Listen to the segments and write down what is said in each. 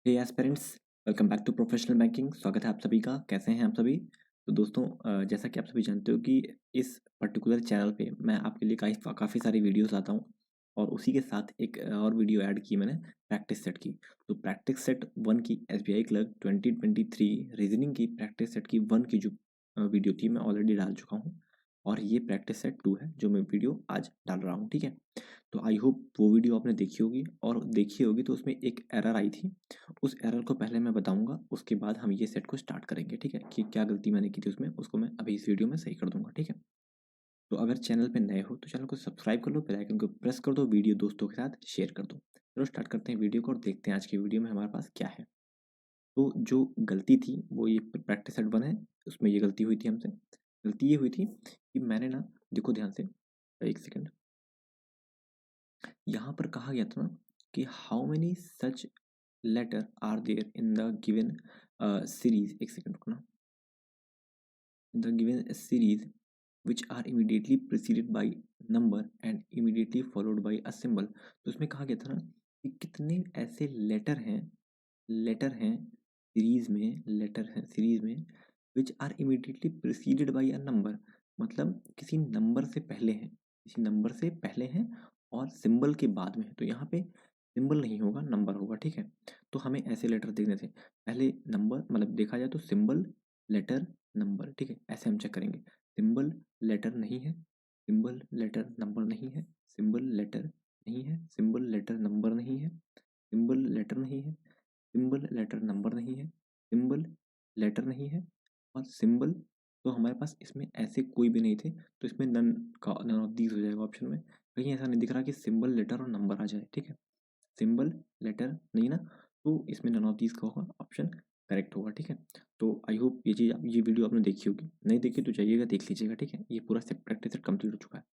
Hey aspirants, welcome back to professional banking. स्वागत है आप सभी का। कैसे हैं आप सभी? तो दोस्तों, जैसा कि आप सभी जानते हो कि इस पर्टिकुलर चैनल पे मैं आपके लिए काफ़ी सारी वीडियोस लाता हूँ और उसी के साथ एक और वीडियो ऐड की मैंने प्रैक्टिस सेट की। तो प्रैक्टिस सेट 1 की एसबीआई क्लर्क 2023 रीजनिंग की प्रैक्टिस सेट की 1 की जो वीडियो थी मैं ऑलरेडी डाल चुका हूँ और ये प्रैक्टिस सेट 2 है जो मैं वीडियो आज डाल रहा हूँ। ठीक है, तो आई होप वो वीडियो आपने देखी होगी और देखी होगी तो उसमें एक एरर आई थी। उस एरर को पहले मैं बताऊंगा, उसके बाद हम ये सेट को स्टार्ट करेंगे। ठीक है, कि क्या गलती मैंने की थी उसमें, उसको मैं अभी इस वीडियो में सही कर दूंगा। ठीक है, तो अगर चैनल पे नए हो तो चैनल को सब्सक्राइब कर लो, बेल आइकन को प्रेस कर दो, वीडियो दोस्तों के साथ शेयर कर दो। चलो स्टार्ट करते हैं वीडियो को और देखते हैं आज की वीडियो में हमारे पास क्या है। तो जो गलती थी वो ये प्रैक्टिस सेट 1 है, उसमें ये गलती हुई थी हमसे। गलती ये हुई थी कि मैंने ना, देखो ध्यान से, एक सेकेंड, यहाँ पर कहा गया था ना कि how many such letter are there in the given series. एक सेकेंड रुकना। The given series which are immediately preceded by number and immediately followed by a symbol. तो इसमें कहा गया था ना कि कितने ऐसे लेटर हैं सीरीज में which are immediately preceded by a number. मतलब किसी नंबर से पहले हैं, किसी नंबर से पहले हैं और सिंबल के बाद में है। तो यहाँ पे सिंबल नहीं होगा, नंबर होगा। ठीक है, तो हमें ऐसे लेटर देखने थे। पहले नंबर, मतलब देखा जाए तो सिंबल, लेटर, नंबर। ठीक है, ऐसे हम चेक करेंगे। सिंबल लेटर नहीं है, सिंबल लेटर नंबर नहीं है, सिंबल लेटर नहीं है, सिंबल लेटर नंबर नहीं है, सिंबल लेटर नहीं है, सिंबल लेटर नंबर नहीं है, सिंबल लेटर नहीं है और सिंबल। तो हमारे पास इसमें ऐसे कोई भी नहीं थे, तो इसमें नन ऑफ दीज हो जाएगा ऑप्शन में। कहीं ऐसा नहीं दिख रहा कि सिंबल लेटर और नंबर आ जाए। ठीक है, सिंबल लेटर नहीं ना, तो इसमें नन ऑफ दीज का होगा, ऑप्शन करेक्ट होगा। ठीक है, तो आई होप ये चीज़, ये वीडियो आपने देखी होगी, नहीं देखी तो जाइएगा देख लीजिएगा। ठीक है, ये पूरा सेट प्रैक्टिस सेट कंप्लीट हो चुका है।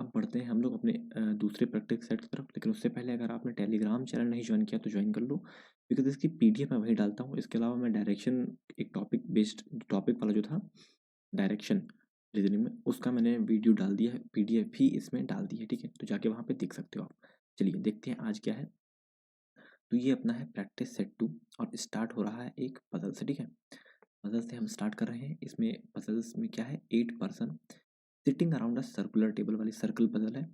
अब बढ़ते हैं हम लोग अपने दूसरे प्रैक्टिस सेट की तरफ। लेकिन उससे पहले अगर आपने टेलीग्राम चैनल नहीं ज्वाइन किया तो ज्वाइन कर लो, बिकॉज इसकी पीडीएफ मैं वहीं डालता हूँ। इसके अलावा मैं डायरेक्शन, एक टॉपिक बेस्ड टॉपिक वाला जो था डायरेक्शन रीजनिंग में, उसका मैंने वीडियो डाल दिया है, पीडीएफ भी इसमें डाल दी है। ठीक है, तो जाके वहाँ पे देख सकते हो आप। चलिए देखते हैं आज क्या है। तो ये अपना है प्रैक्टिस सेट 2 और स्टार्ट हो रहा है एक पजल से। ठीक है, पजल से हम स्टार्ट कर रहे हैं। इसमें पजल्स में क्या है, 8 person sitting around a circular table वाली सर्कल पजल है।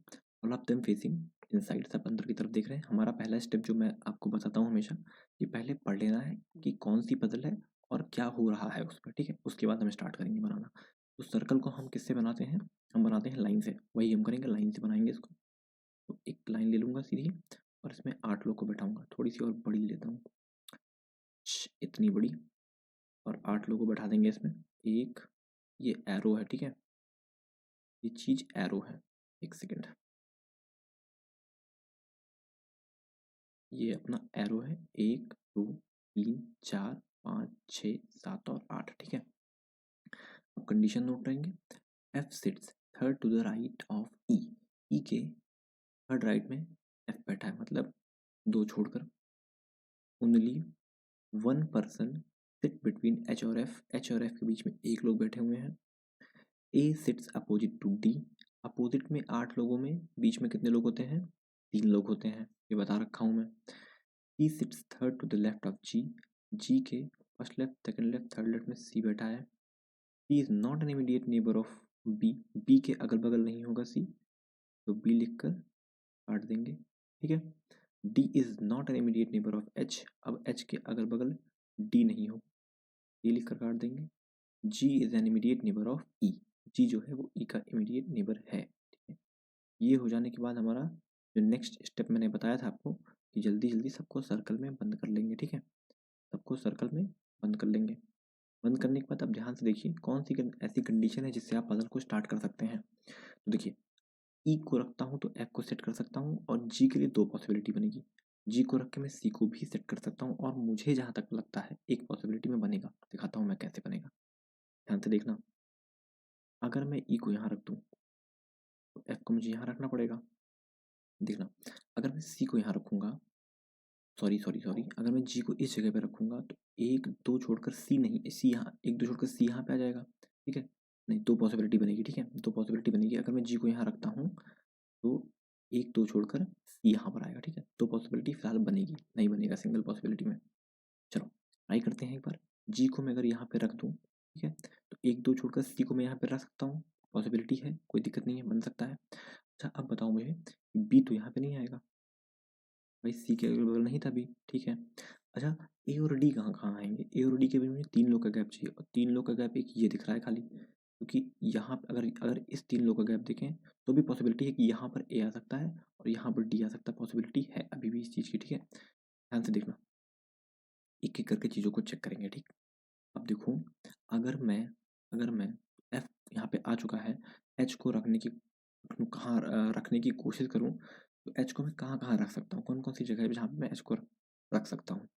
All of them facing inside, सब अंदर की तरफ देख रहे हैं। हमारा पहला स्टेप जो मैं आपको बताता हूँ हमेशा, कि पहले पढ़ लेना है कि कौन सी पजल है और क्या हो रहा है उसमें। ठीक है, उसके बाद हम स्टार्ट करेंगे बनाना। तो सर्कल को हम किससे बनाते हैं, हम बनाते हैं लाइन से। वही हम करेंगे, लाइन से बनाएंगे इसको। तो एक लाइन ले लूँगा सीधी और इसमें 8 लोग को बैठाऊंगा। थोड़ी सी और बड़ी लेता हूँ, इतनी बड़ी, और 8 लोगों को बैठा देंगे इसमें। एक ये एरो है, ठीक है, ये चीज एरो है। एक सेकेंड, ये अपना एरो है। 1 2 3 4 5 6 7 और 8। ठीक है, अब कंडीशन नोट करेंगे। F sits third to the right of E. E के थर्ड राइट में एफ बैठा है, मतलब दो छोड़कर। Only one person sit between H और एफ। एच और एफ के बीच में एक लोग बैठे हुए हैं। A sits opposite to D. Opposite में 8 लोगों में बीच में कितने लोग होते हैं, 3 लोग होते हैं, ये बता रखा हूँ मैं। E sits third to the left of G. G के first left, second left, third left में सी बैठा है। C is not an immediate neighbour of B. B के अगल बगल नहीं होगा सी, तो बी लिखकर काट देंगे। ठीक है, D is not an immediate neighbour of H. अब एच के अगल बगल डी नहीं हो, डी लिखकर काट देंगे। G is an immediate neighbour of E. G जो है वो ई का इमीडिएट नेबर है। ठीक है, ये हो जाने के बाद हमारा जो नेक्स्ट स्टेप मैंने बताया था आपको, कि जल्दी जल्दी सबको सर्कल में बंद कर लेंगे। ठीक है, सबको सर्कल में बंद कर लेंगे। बंद करने के बाद अब ध्यान से देखिए कौन सी ऐसी कंडीशन है जिससे आप पजल को स्टार्ट कर सकते हैं। तो देखिए, ई को रखता हूँ तो एफ को सेट कर सकता हूँ और जी के लिए 2 पॉसिबिलिटी बनेगी। जी को रख के मैं सी को भी सेट कर सकता हूँ और मुझे जहाँ तक लगता है एक पॉसिबिलिटी में बनेगा। दिखाता हूँ मैं कैसे बनेगा, ध्यान से देखना। अगर मैं ई को यहाँ रख दूँ तो एफ को मुझे यहाँ रखना पड़ेगा। देखना, अगर मैं सी को यहाँ रखूँगा, सॉरी सॉरी सॉरी, अगर मैं जी को इस जगह पे रखूँगा तो 1 2 छोड़कर सी नहीं, सी यहाँ, 1 2 छोड़कर सी यहाँ पे आ जाएगा। ठीक है, नहीं, 2 पॉसिबिलिटी बनेगी। ठीक है, 2 पॉसिबिलिटी बनेगी। अगर मैं जी को यहाँ रखता हूँ तो 1 2 छोड़कर सी यहाँ पर आएगा। ठीक है, 2 पॉसिबिलिटी फिलहाल बनेगी, नहीं बनेगा सिंगल पॉसिबिलिटी में। ट्राई करते हैं एक बार। जी को मैं अगर यहाँ पे रख दूँ, ठीक है, तो 1 2 छोड़कर सी को मैं यहाँ पे रख सकता हूँ, पॉसिबिलिटी है, कोई दिक्कत नहीं है, बन सकता है। अच्छा अब बताओ मुझे, बी तो यहाँ पे नहीं आएगा भाई, सी के अगल बगल नहीं था बी, ठीक है। अच्छा ए और डी कहाँ कहाँ आएंगे, ए और डी के बीच में 3 लोग का गैप चाहिए, और 3 लोग का गैप एक ये दिख रहा है खाली, क्योंकि यहाँ पे अगर अगर इस 3 लोग का गैप देखें तो भी पॉसिबिलिटी है कि यहाँ पर ए आ सकता है और यहाँ पर डी आ सकता है, पॉसिबिलिटी है अभी भी इस चीज़ की, ठीक है। ध्यान से देखना, एक एक करके चीज़ों को चेक करेंगे, ठीक। अब देखो, अगर मैं अगर मैं एफ यहाँ पे आ चुका है, एच को कहाँ रखने की कोशिश करूँ, तो एच को मैं कहाँ कहाँ रख सकता हूँ, कौन कौन सी जगह है जहाँ पे मैं एच को रख सकता हूँ।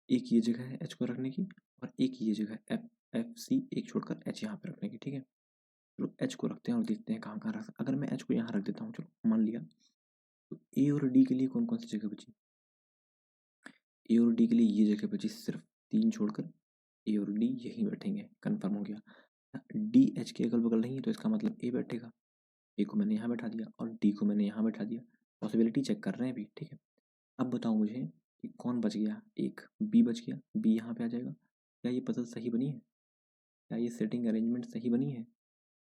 एक ये जगह है एच को रखने की, और एक ये जगह है एफ एफ सी एक छोड़कर एच यहाँ पे रखने की, ठीक है। चलो एच को रखते हैं और देखते हैं कहाँ कहाँ रख सकते। अगर मैं एच को यहाँ रख देता हूँ, चलो मान लिया, तो ए और डी के लिए कौन कौन सी जगह बची, ए और डी के लिए ये जगह बची सिर्फ 3 छोड़कर, ए और डी यहीं बैठेंगे, कन्फर्म हो गया। डी एच के अगल बगल नहीं है तो इसका मतलब ए बैठेगा, ए को मैंने यहाँ बैठा दिया और डी को मैंने यहाँ बैठा दिया, पॉसिबिलिटी चेक कर रहे हैं अभी, ठीक है। अब बताओ मुझे कि कौन बच गया, एक बी बच गया, बी यहाँ पे आ जाएगा। क्या ये पजल सही बनी है, क्या ये सेटिंग अरेंजमेंट सही बनी है?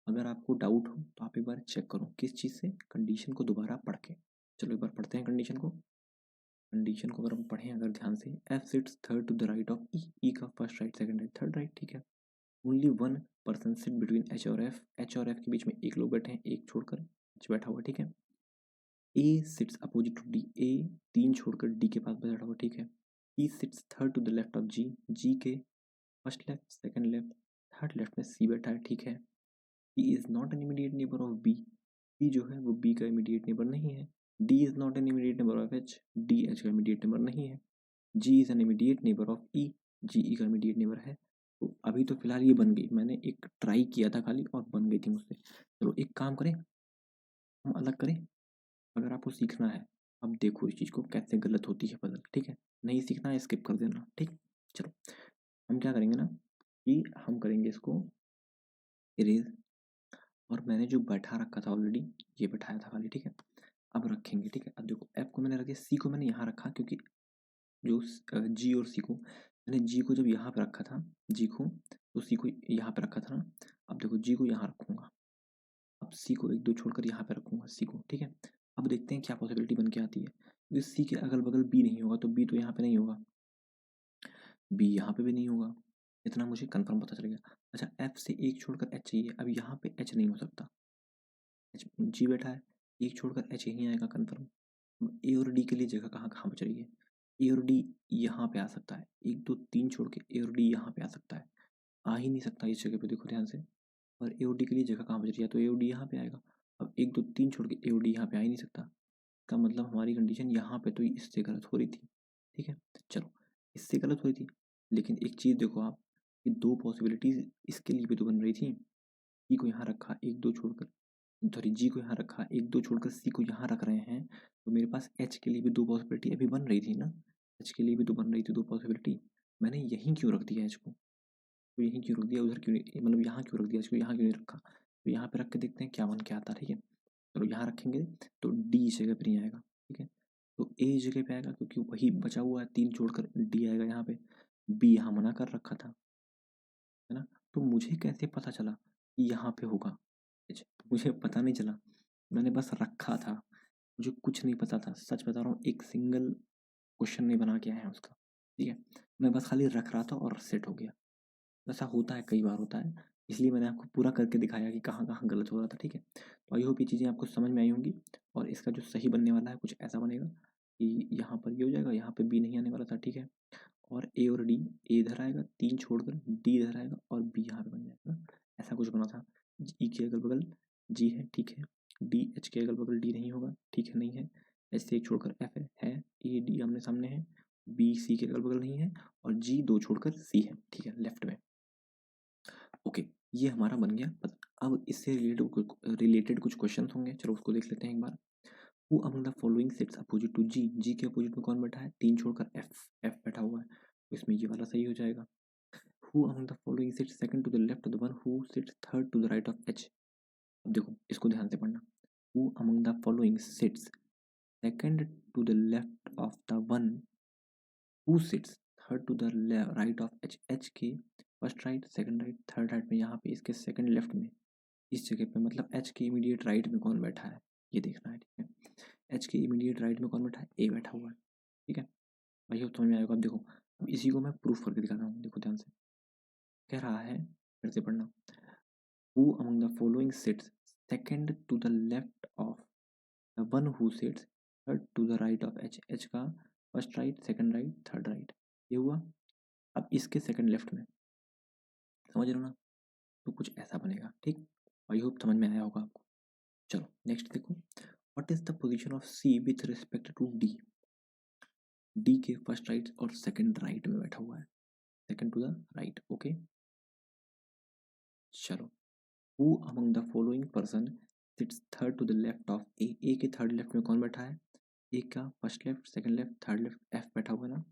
अगर आपको डाउट हो तो आप एक बार चेक करो, किस चीज़ से, कंडीशन को दोबारा पढ़ के। चलो एक बार पढ़ते हैं कंडीशन को। कंडीशन को अगर हम पढ़ें अगर ध्यान से, F sits third to the right of E, E का first right second right third right, ठीक है। Only one person sit between H और एफ, एच और एफ के बीच में एक लोग बैठे हैं, एक छोड़कर एच बैठा हुआ, ठीक है। A sits opposite to D, A 3 छोड़कर डी के पास बैठा हुआ, ठीक है। E sits third to the left of G, G के first left second left third left में सी बैठा है, ठीक है। E is not an immediate neighbour of B, B जो है वो बी का इमीडिएट नेबर नहीं है। D is not an immediate neighbour of H, D H का इमीडिएट नेबर नहीं है। G is an immediate neighbour of E, G E का इमीडिएट नेबर है। तो अभी तो फिलहाल ये बन गई, मैंने एक ट्राई किया था खाली और बन गई थी मुझसे। चलो एक काम करें, हम अलग करें। अगर आपको सीखना है, अब देखो इस चीज़ को कैसे गलत होती है पजल, ठीक है। नहीं सीखना है स्किप कर देना, ठीक। चलो हम क्या करेंगे ना, कि हम करेंगे इसको इरेज, और मैंने जो बैठा रखा था ऑलरेडी, ये बैठाया था खाली, ठीक है। अब रखेंगे, ठीक है। अब देखो एफ को मैंने रख दिया, सी को मैंने यहाँ रखा क्योंकि जो जी और सी को, मैंने जी को जब यहाँ पे रखा था, जी को, तो सी को यहाँ पे रखा था ना। अब देखो जी को यहाँ रखूंगा, अब सी को 1 2 छोड़कर यहाँ पे रखूंगा सी को, ठीक है। अब देखते हैं क्या पॉसिबिलिटी बन के आती है, क्योंकि सी के अगल बगल बी नहीं होगा तो बी तो यहाँ पे नहीं होगा, बी यहाँ पे भी नहीं होगा, इतना मुझे कंफर्म पता चल गया। अच्छा एफ से एक छोड़कर एच चाहिए, अब यहाँ पे एच नहीं हो सकता, एच जी बैठा है, एक छोड़कर एच यहीं आएगा कन्फर्म। ए और डी के लिए जगह कहाँ कहाँ बच रही है, ए और डी यहाँ पे आ सकता है, 1 2 3 छोड़ के ए और डी यहाँ पे आ सकता है, आ ही नहीं सकता इस जगह पे, देखो ध्यान से। और ए और डी के लिए जगह कहाँ बच रही है, तो ए और डी यहाँ पे आएगा। अब 1 2 3 छोड़ के ए और डी यहाँ पे आ ही नहीं सकता, इसका मतलब हमारी कंडीशन यहाँ पे तो इससे गलत हो रही थी, ठीक है। चलो इससे गलत हो रही थी, लेकिन एक चीज़ देखो आप, ये 2 पॉसिबिलिटीज इसके लिए भी तो बन रही थी। ई को यहाँ रखा 1 2 छोड़कर, सॉरी जी को यहाँ रखा 1 2 छोड़कर सी को यहाँ रख रहे हैं, तो मेरे पास एच के लिए भी 2 पॉसिबिलिटी अभी बन रही थी ना, एच के लिए भी तो बन रही थी 2 पॉसिबिलिटी। मैंने यहीं क्यों रख दिया एच को, तो यहीं क्यों रख दिया, उधर क्यों नहीं, मतलब यहाँ क्यों रख दिया, इसको यहाँ क्यों नहीं रखा, तो यहाँ पे रख के देखते हैं क्या बन के आता है, ठीक है। चलो यहाँ रखेंगे तो डी इस जगह पे नहीं आएगा, ठीक है। तो ए इस जगह पे आएगा क्योंकि वही बचा हुआ है, 3 छोड़कर डी आएगा यहाँ पे, बी यहाँ मना कर रखा था, है ना। तो मुझे कैसे पता चला कि यहाँ पे होगा एच, मुझे पता नहीं चला, मैंने बस रखा था, मुझे कुछ नहीं पता था, सच बता रहा हूँ, एक सिंगल क्वेश्चन नहीं बना के आया है उसका, ठीक है। मैं बस खाली रख रहा था और सेट हो गया। ऐसा होता है, कई बार होता है, इसलिए मैंने आपको पूरा करके दिखाया कि कहाँ कहाँ गलत हो रहा था, ठीक है। तो आई होप ये चीज़ें आपको समझ में आई होंगी, और इसका जो सही बनने वाला है कुछ ऐसा बनेगा कि यहाँ पर ये हो जाएगा, यहाँ पे बी नहीं आने वाला था, ठीक है। और ए और डी, ए इधर आएगा 3 छोड़कर, डी इधर आएगा और बी यहाँ पे बन जाएगा, ऐसा कुछ बना था। ई के अगल बगल जी है, ठीक है। डी एच के अगल बगल डी नहीं होगा, ठीक है, नहीं है। एच से एक छोड़कर एफ है, ए डी आमने सामने है, बी सी के अगल बगल नहीं है, और जी 2 छोड़कर सी है, ठीक है, लेफ्ट में। ओके, ये हमारा बन गया अब इससे रिलेटेड कुछ क्वेश्चन होंगे, चलो उसको देख लेते हैं एक बार। Who among the following sets opposite to G, G के अपोजिट में कौन बैठा है, 3 छोड़कर एफ, एफ बैठा हुआ है, तो इसमें ये वाला सही हो जाएगा। Who among the following sits second to the left of the one who sits third to the right of H. अब देखो इसको ध्यान से पढ़ना, who among the following sits second to the left of the one who sits third to the right of H, H के first right, second right, third right में, यहाँ पे इसके सेकंड लेफ्ट में, इस जगह पे, मतलब एच के इमीडिएट राइट में कौन बैठा है ये देखना है, ठीक है। एच के इमीडिएट राइट में कौन बैठा है, ए बैठा हुआ है, ठीक है भाई, समझ में आएगा। अब देखो, अब इसी को मैं प्रूफ करके दिखा रहा हूँ, देखो ध्यान से, कह रहा है, फिर से पढ़ना, who among the following sits second to the left of the one who sits third to the right of H, H का first right, second right, third right, ये हुआ। अब इसके सेकंड लेफ्ट में, समझ रहे हो ना, तो कुछ ऐसा बनेगा, ठीक। आई होप समझ में आया होगा आपको। चलो नेक्स्ट देखो, what is the position of C with respect to D. D के फर्स्ट राइट और सेकंड राइट में बैठा हुआ है, second to the right, okay. चलो, who among the following person sits third to the left of A, A के third left में कौन बैठा है, ए का first left, second left, third left, F बैठा हुआ है ना।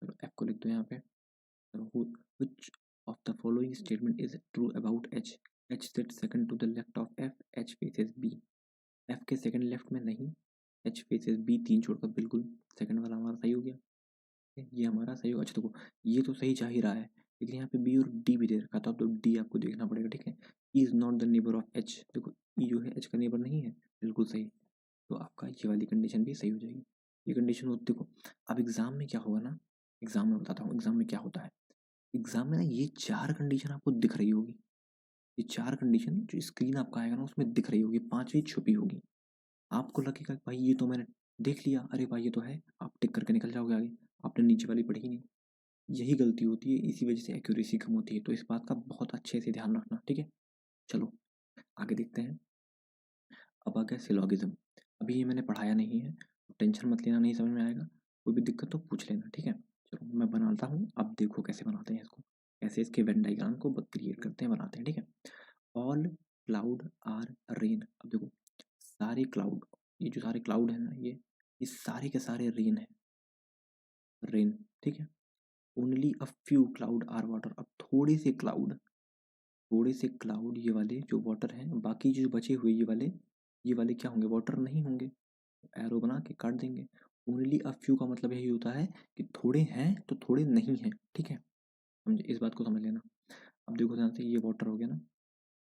चलो एफ को लिख दो यहाँ पे। चलो, which of the following statement is true about H? H sits second to the left of F, H faces B। F के सेकंड लेफ्ट में नहीं, H faces B, तीन छोड़कर बिल्कुल सेकंड वाला हमारा सही हो गया, ये हमारा सही होगा। अच्छा देखो, ये तो सही जा ही रहा है, लेकिन यहाँ पे बी और डी भी दे रखा था, तो डी आपको देखना पड़ेगा, ठीक है। E is not the neighbour of H, देखो ई जो है एच का नेबर नहीं है, बिल्कुल सही, तो आपका ये वाली कंडीशन भी सही हो जाएगी। ये कंडीशन हो, देखो अब एग्जाम में क्या होगा ना, एग्जाम में बताता हूँ एग्जाम में क्या होता है। एग्जाम में ना ये चार कंडीशन आपको दिख रही होगी, ये चार कंडीशन जो स्क्रीन आपका आएगा ना उसमें दिख रही होगी, पांचवी छुपी होगी। आपको लगेगा भाई ये तो मैंने देख लिया, अरे भाई ये तो है, आप टिक करके निकल जाओगे आगे, आपने नीचे वाली पढ़ी ही नहीं। यही गलती होती है, इसी वजह से एक्यूरेसी कम होती है, तो इस बात का बहुत अच्छे से ध्यान रखना, ठीक है। चलो आगे देखते हैं। अब आ गया सिलोगिज्म। अभी ये मैंने पढ़ाया नहीं है, तो टेंशन मत लेना, नहीं समझ में आएगा, कोई भी दिक्कत तो पूछ लेना, ठीक है। चलो मैं बनाता हूँ, अब देखो कैसे बनाते हैं इसको, कैसे इसके वेन डायग्राम को क्रिएट करते हैं, बनाते हैं, ठीक है। All cloud are rain. अब देखो सारे क्लाउड, ये जो सारे क्लाउड है ना, ये सारे के सारे रेन है, रेन, ठीक है। Only a few cloud are water. अब थोड़े से क्लाउड, थोड़े से क्लाउड ये वाले जो वाटर हैं, बाकी जो बचे हुए ये वाले क्या होंगे, वाटर नहीं होंगे, एरो बना के काट देंगे। ओनली अ फ्यू का मतलब यही होता है कि थोड़े हैं तो थोड़े नहीं हैं, ठीक है, समझे, इस बात को समझ लेना। अब देखो ध्यान से, ये वाटर हो गया ना।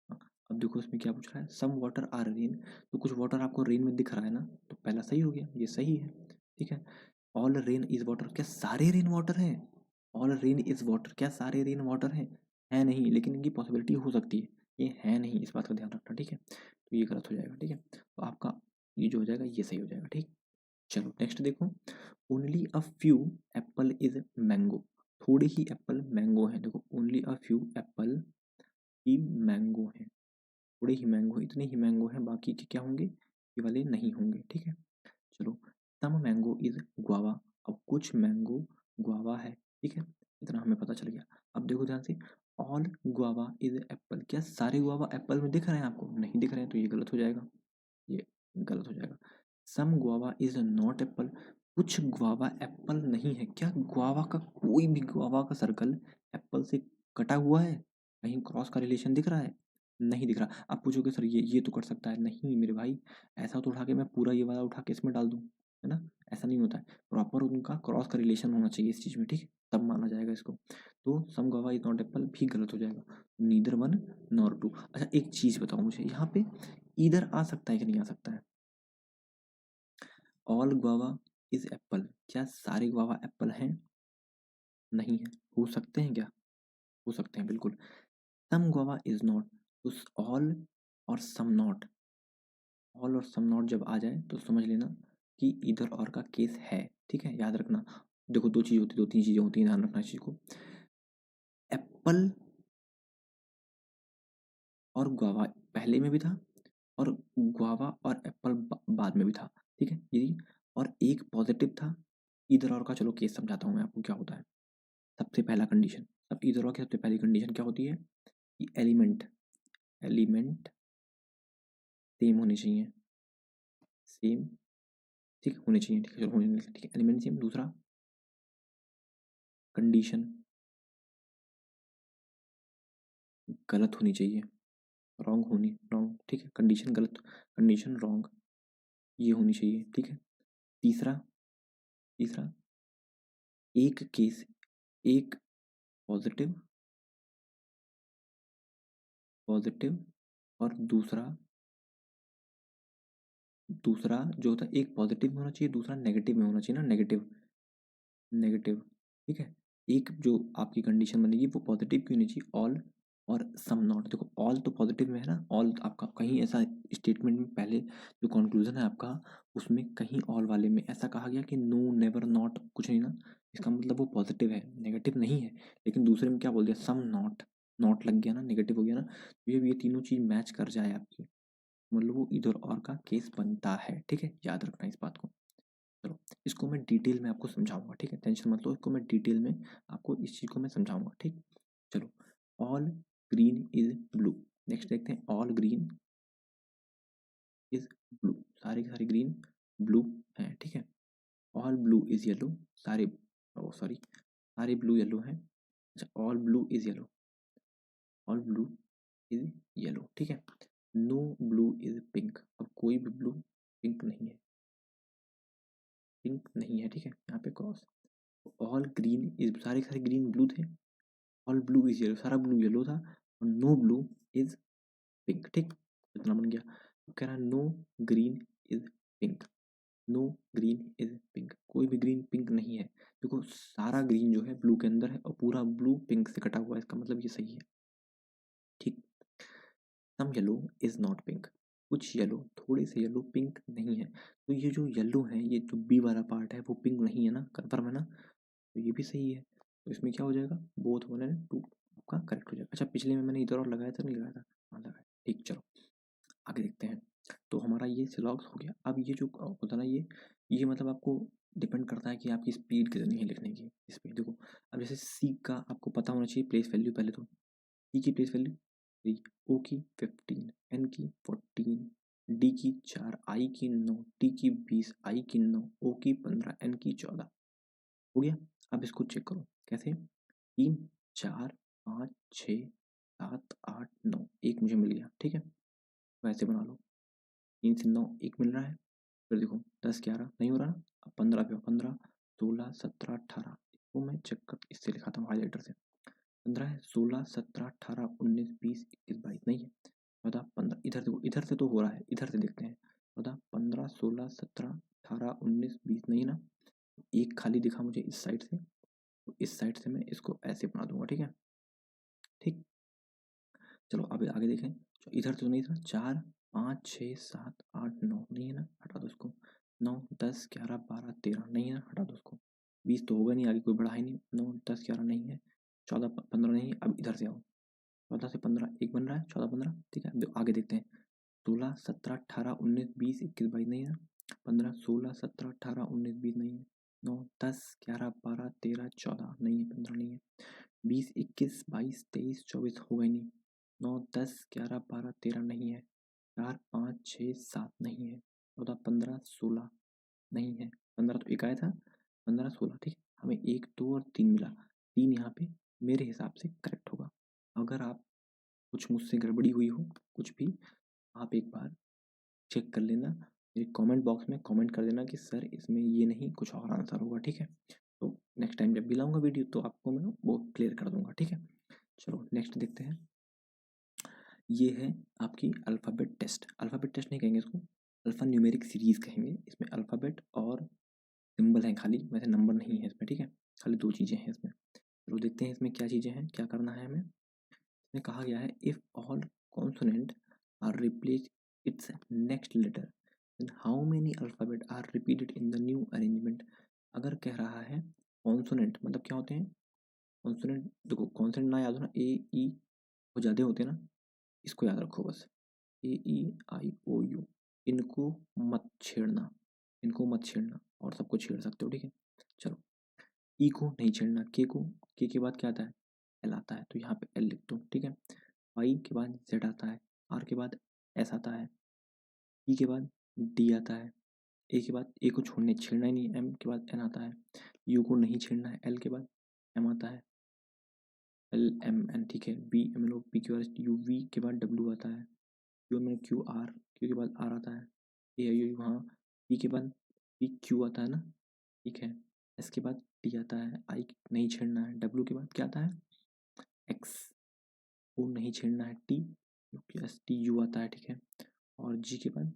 हाँ, अब देखो इसमें क्या पूछ रहा है, सम वाटर आर रेन, तो कुछ वाटर आपको रेन में दिख रहा है ना, तो पहला सही हो गया, ये सही है, ठीक है। ऑल रेन इज वाटर, क्या सारे रेन वाटर हैं, ऑल रेन इज वाटर, क्या सारे रेन वाटर हैं, है नहीं, लेकिन इनकी पॉसिबिलिटी हो सकती है, ये है नहीं, इस बात का ध्यान रखना, ठीक है। तो ये गलत हो जाएगा, ठीक है, तो आपका ये जो हो जाएगा ये सही हो जाएगा, ठीक। चलो नेक्स्ट देखो, only a few Apple is mango, थोड़े ही एप्पल मैंगो हैं, देखो only a few Apple he mango हैं, थोड़े ही मैंगो, इतने ही मैंगो हैं, बाकी के क्या होंगे, ये वाले नहीं होंगे, ठीक है। चलो, सम मैंगो इज गुआवा, अब कुछ मैंगो गुआवा है, ठीक है, इतना हमें पता चल गया। अब देखो ध्यान से, ऑल गुआवा इज एप्पल, क्या सारे गुआवा एप्पल में दिख रहे हैं आपको, नहीं दिख रहे हैं, तो ये गलत हो जाएगा, ये गलत हो जाएगा। सम गुआवा इज नॉट एप्पल, कुछ गुआवा एप्पल नहीं है, क्या गुआवा का कोई भी गुआवा का सर्कल एप्पल से कटा हुआ है, कहीं क्रॉस का रिलेशन दिख रहा है, नहीं दिख रहा। आप पूछोगे सर ये तो कर सकता है, नहीं मेरे भाई, ऐसा तो उठा के मैं पूरा ये वाला उठा के इसमें डाल दूं, है ना, ऐसा नहीं होता है, प्रॉपर उनका क्रॉस का रिलेशन होना चाहिए इस चीज़ में, ठीक है, तब माना जाएगा इसको। तो सम गुआवा इज नॉट एप्पल भी गलत हो जाएगा, नीदर वन नॉर टू। अच्छा एक चीज़ बताओ मुझे, यहाँ पे इधर आ सकता है कि नहीं आ सकता है, ऑल गुआवा इज एप्पल, क्या सारे गुआवा एप्पल हैं, नहीं है, हो सकते हैं क्या, हो सकते हैं बिल्कुल। सम गुआवा इज नॉट, उस ऑल और सम नॉट, ऑल और सम नॉट जब आ जाए तो समझ लेना कि इधर और का केस है, ठीक है, याद रखना। देखो दो चीज़ होती है, दो तीन चीज़ें होती हैं, ध्यान रखना इस चीज़ को, एप्पल और गुआवा पहले में भी था, और गुआवा और एप्पल बाद में भी था, ठीक है, यदि और एक पॉजिटिव था, इधर और का चलो केस समझाता हूँ मैं आपको क्या होता है। सबसे पहला कंडीशन, सब इधर और की सबसे पहली कंडीशन क्या होती है कि एलिमेंट, एलिमेंट सेम होने चाहिए, सेम, ठीक होने चाहिए, ठीक है, चलो होने, ठीक है, एलिमेंट सेम। दूसरा कंडीशन गलत होनी चाहिए, रॉन्ग होनी, रॉन्ग, ठीक है, कंडीशन गलत, कंडीशन रॉन्ग, ये होनी चाहिए, ठीक है। तीसरा, तीसरा एक केस, एक पॉजिटिव पॉजिटिव और दूसरा दूसरा जो होता है, एक पॉजिटिव में होना चाहिए, दूसरा नेगेटिव में होना चाहिए ना, नेगेटिव नेगेटिव। ठीक है, एक जो आपकी कंडीशन बनेगी वो पॉजिटिव क्यों नहीं चाहिए, ऑल और सम नॉट। देखो ऑल तो पॉजिटिव में है ना, ऑल आपका कहीं ऐसा स्टेटमेंट में पहले जो कंक्लूजन है आपका उसमें कहीं ऑल वाले में ऐसा कहा गया कि नो नेवर नॉट कुछ नहीं ना, इसका मतलब वो पॉजिटिव है, नेगेटिव नहीं है। लेकिन दूसरे में क्या बोल दिया, सम नॉट, नॉट लग गया ना, नेगेटिव हो गया ना, तो ये तीनों चीज मैच कर जाए आपकी, मतलब वो इधर और का केस बनता है। ठीक है, याद रखना इस बात को। चलो इसको मैं डिटेल में आपको समझाऊंगा, ठीक है, टेंशन मत लो, इसको मैं डिटेल में आपको इस चीज़ को मैं समझाऊंगा। ठीक, चलो, all green is blue. Next देखते हैं, ऑल ग्रीन इज ब्लू, सारे के सारे ग्रीन ब्लू हैं। ठीक है, ऑल ब्लू इज येलो, सारे, ओ सॉरी, सारे ब्लू येलो हैं। अच्छा, all blue is yellow, all blue is yellow. ठीक है, नो ब्लू इज पिंक, अब कोई भी ब्लू पिंक नहीं है, पिंक नहीं है। ठीक है, यहाँ पे क्रॉस। ऑल ग्रीन इज, सारे के सारे ग्रीन ब्लू थे, ऑल ब्लू इज येलो, सारा ब्लू येलो था, और नो ब्लू इज पिंक। ठीक, इतना बन गया। अब कह रहा है no green is pink, no green is pink, कोई भी ग्रीन पिंक नहीं है। देखो सारा ग्रीन जो है ब्लू के अंदर है और पूरा ब्लू पिंक से कटा हुआ है, इसका मतलब ये सही है। ठीक, सम येलो इज नॉट पिंक, कुछ येलो, थोड़े से येलो पिंक नहीं है। तो ये जो येलो है, ये जो बी वाला पार्ट है वो पिंक नहीं है ना, कन्फर्म है ना, तो ये भी सही है। तो इसमें क्या हो जाएगा, बोथ वन एंड टू आपका करेक्ट हो जाएगा। अच्छा, पिछले में मैंने इधर और लगाया था, नहीं लगाया था, हाँ लगाया। ठीक, चलो आगे देखते हैं। तो हमारा ये सिलॉग्स हो गया। अब ये जो होता है ना, ये मतलब आपको डिपेंड करता है कि आपकी स्पीड कितनी है लिखने की स्पीड। देखो अब जैसे सी का आपको पता होना चाहिए प्लेस वैल्यू, पहले तो सी की प्लेस वैल्यू 3, ओ की 15, एन की 14, डी की 4, आई की 9, टी की 20, आई की 9, ओ की 15, एन की 14। हो गया। अब इसको चेक करो कैसे, 3, 4, 5, 6, 7, 8, 9, एक मुझे मिल गया। ठीक है, वैसे बना लो, 3 से 9 एक मिल रहा है। फिर देखो 10 11 नहीं हो रहा ना, अब 15 पे 15, 16 17 18, इसको मैं चेक कर इससे लिखाता हूँ हाईलाइटर से। 15 है, 16 17 18 19 20 21 22 नहीं है, 14 15, इधर देखो, इधर से तो हो रहा है, इधर से देखते हैं। 14 15 16 17 18 19 20 नहीं ना, एक खाली दिखा मुझे इस साइड से, तो इस साइड से मैं इसको ऐसे बना दूंगा। ठीक है, ठीक, चलो अब आगे देखें। तो इधर तो नहीं था, 4 5 6 7 8 9 नहीं है ना, हटा दो इसको। 9 10 11 12 13 नहीं है ना, हटा दो इसको। 20 तो होगा नहीं, आगे कोई बढ़ा ही नहीं, 9 10 11 नहीं है, 14 15 नहीं है। अब इधर से आओ, 14 से 15 एक बन रहा है, 14 15। ठीक है, आगे देखते हैं। 16 17 18 19 20 21 22 नहीं है ना, 15 16 17 18 19 20 नहीं है, 9 10 11 12 13 14 नहीं है, 15 नहीं है, 20 21 22 23 24 होगा ही नहीं, 9 10 11 12 13 नहीं है, 4 5 6 7 नहीं है, 14 15 16 नहीं है, 15 तो एक आया था, 15 16। ठीक है, हमें 1 2 और 3 मिला, 3 यहाँ पे मेरे हिसाब से करेक्ट होगा। अगर आप कुछ मुझसे गड़बड़ी हुई हो कुछ भी, आप एक बार चेक कर लेना, मेरे कमेंट बॉक्स में कमेंट कर देना कि सर इसमें ये नहीं कुछ और आंसर होगा। ठीक है, तो नेक्स्ट टाइम जब भी लाऊंगा वीडियो तो आपको मैं वो क्लियर कर दूंगा। ठीक है, चलो नेक्स्ट देखते हैं। ये है आपकी अल्फ़ाबेट टेस्ट, अल्फ़ाबेट टेस्ट नहीं कहेंगे इसको, अल्फ़ा न्यूमेरिक सीरीज़ कहेंगे। इसमें अल्फ़ाबेट और सिंबल हैं खाली, वैसे नंबर नहीं है इसमें। ठीक है, खाली दो चीज़ें हैं इसमें। चलो देखते हैं इसमें क्या चीज़ें हैं, क्या करना है हमें। इसमें कहा गया है if all consonant are replace its next letter then how many alphabet are repeated in the new arrangement. अगर कह रहा है कॉन्सोनेंट मतलब क्या होते हैं, कॉन्सोनेंट देखो, कॉन्सोनेंट ना याद हो ना, ए ई वो ज़्यादा होते हैं ना, इसको याद रखो बस, ए ई आई ओ यू, इनको मत छेड़ना, इनको मत छेड़ना, और सबको छेड़ सकते हो। ठीक है, चलो, ई को नहीं छेड़ना, के के बाद क्या आता है, एल आता है, तो यहाँ पे एल लिख दो। ठीक है, वाई के बाद जेड आता है, आर के बाद एस आता है, ई के बाद डी आता है, ए के बाद ए को छोड़ने छेड़ना ही नहीं, एम के बाद एन आता है, यू को नहीं छेड़ना है, एल के बाद एम आता है, एल एम एन। ठीक है, B M L O P Q R S T U, V के बाद डब्ल्यू आता है, Q M N Q R, Q के बाद आर आता है, ए आई यू, हाँ, पी के बाद पी क्यू आता है ना। ठीक है, एस के बाद टी आता है, आई नहीं छेड़ना है, डब्ल्यू के बाद क्या आता है, एक्स, ओ नहीं छेड़ना है, टी, एस टी यू आता है, ठीक है, और जी के बाद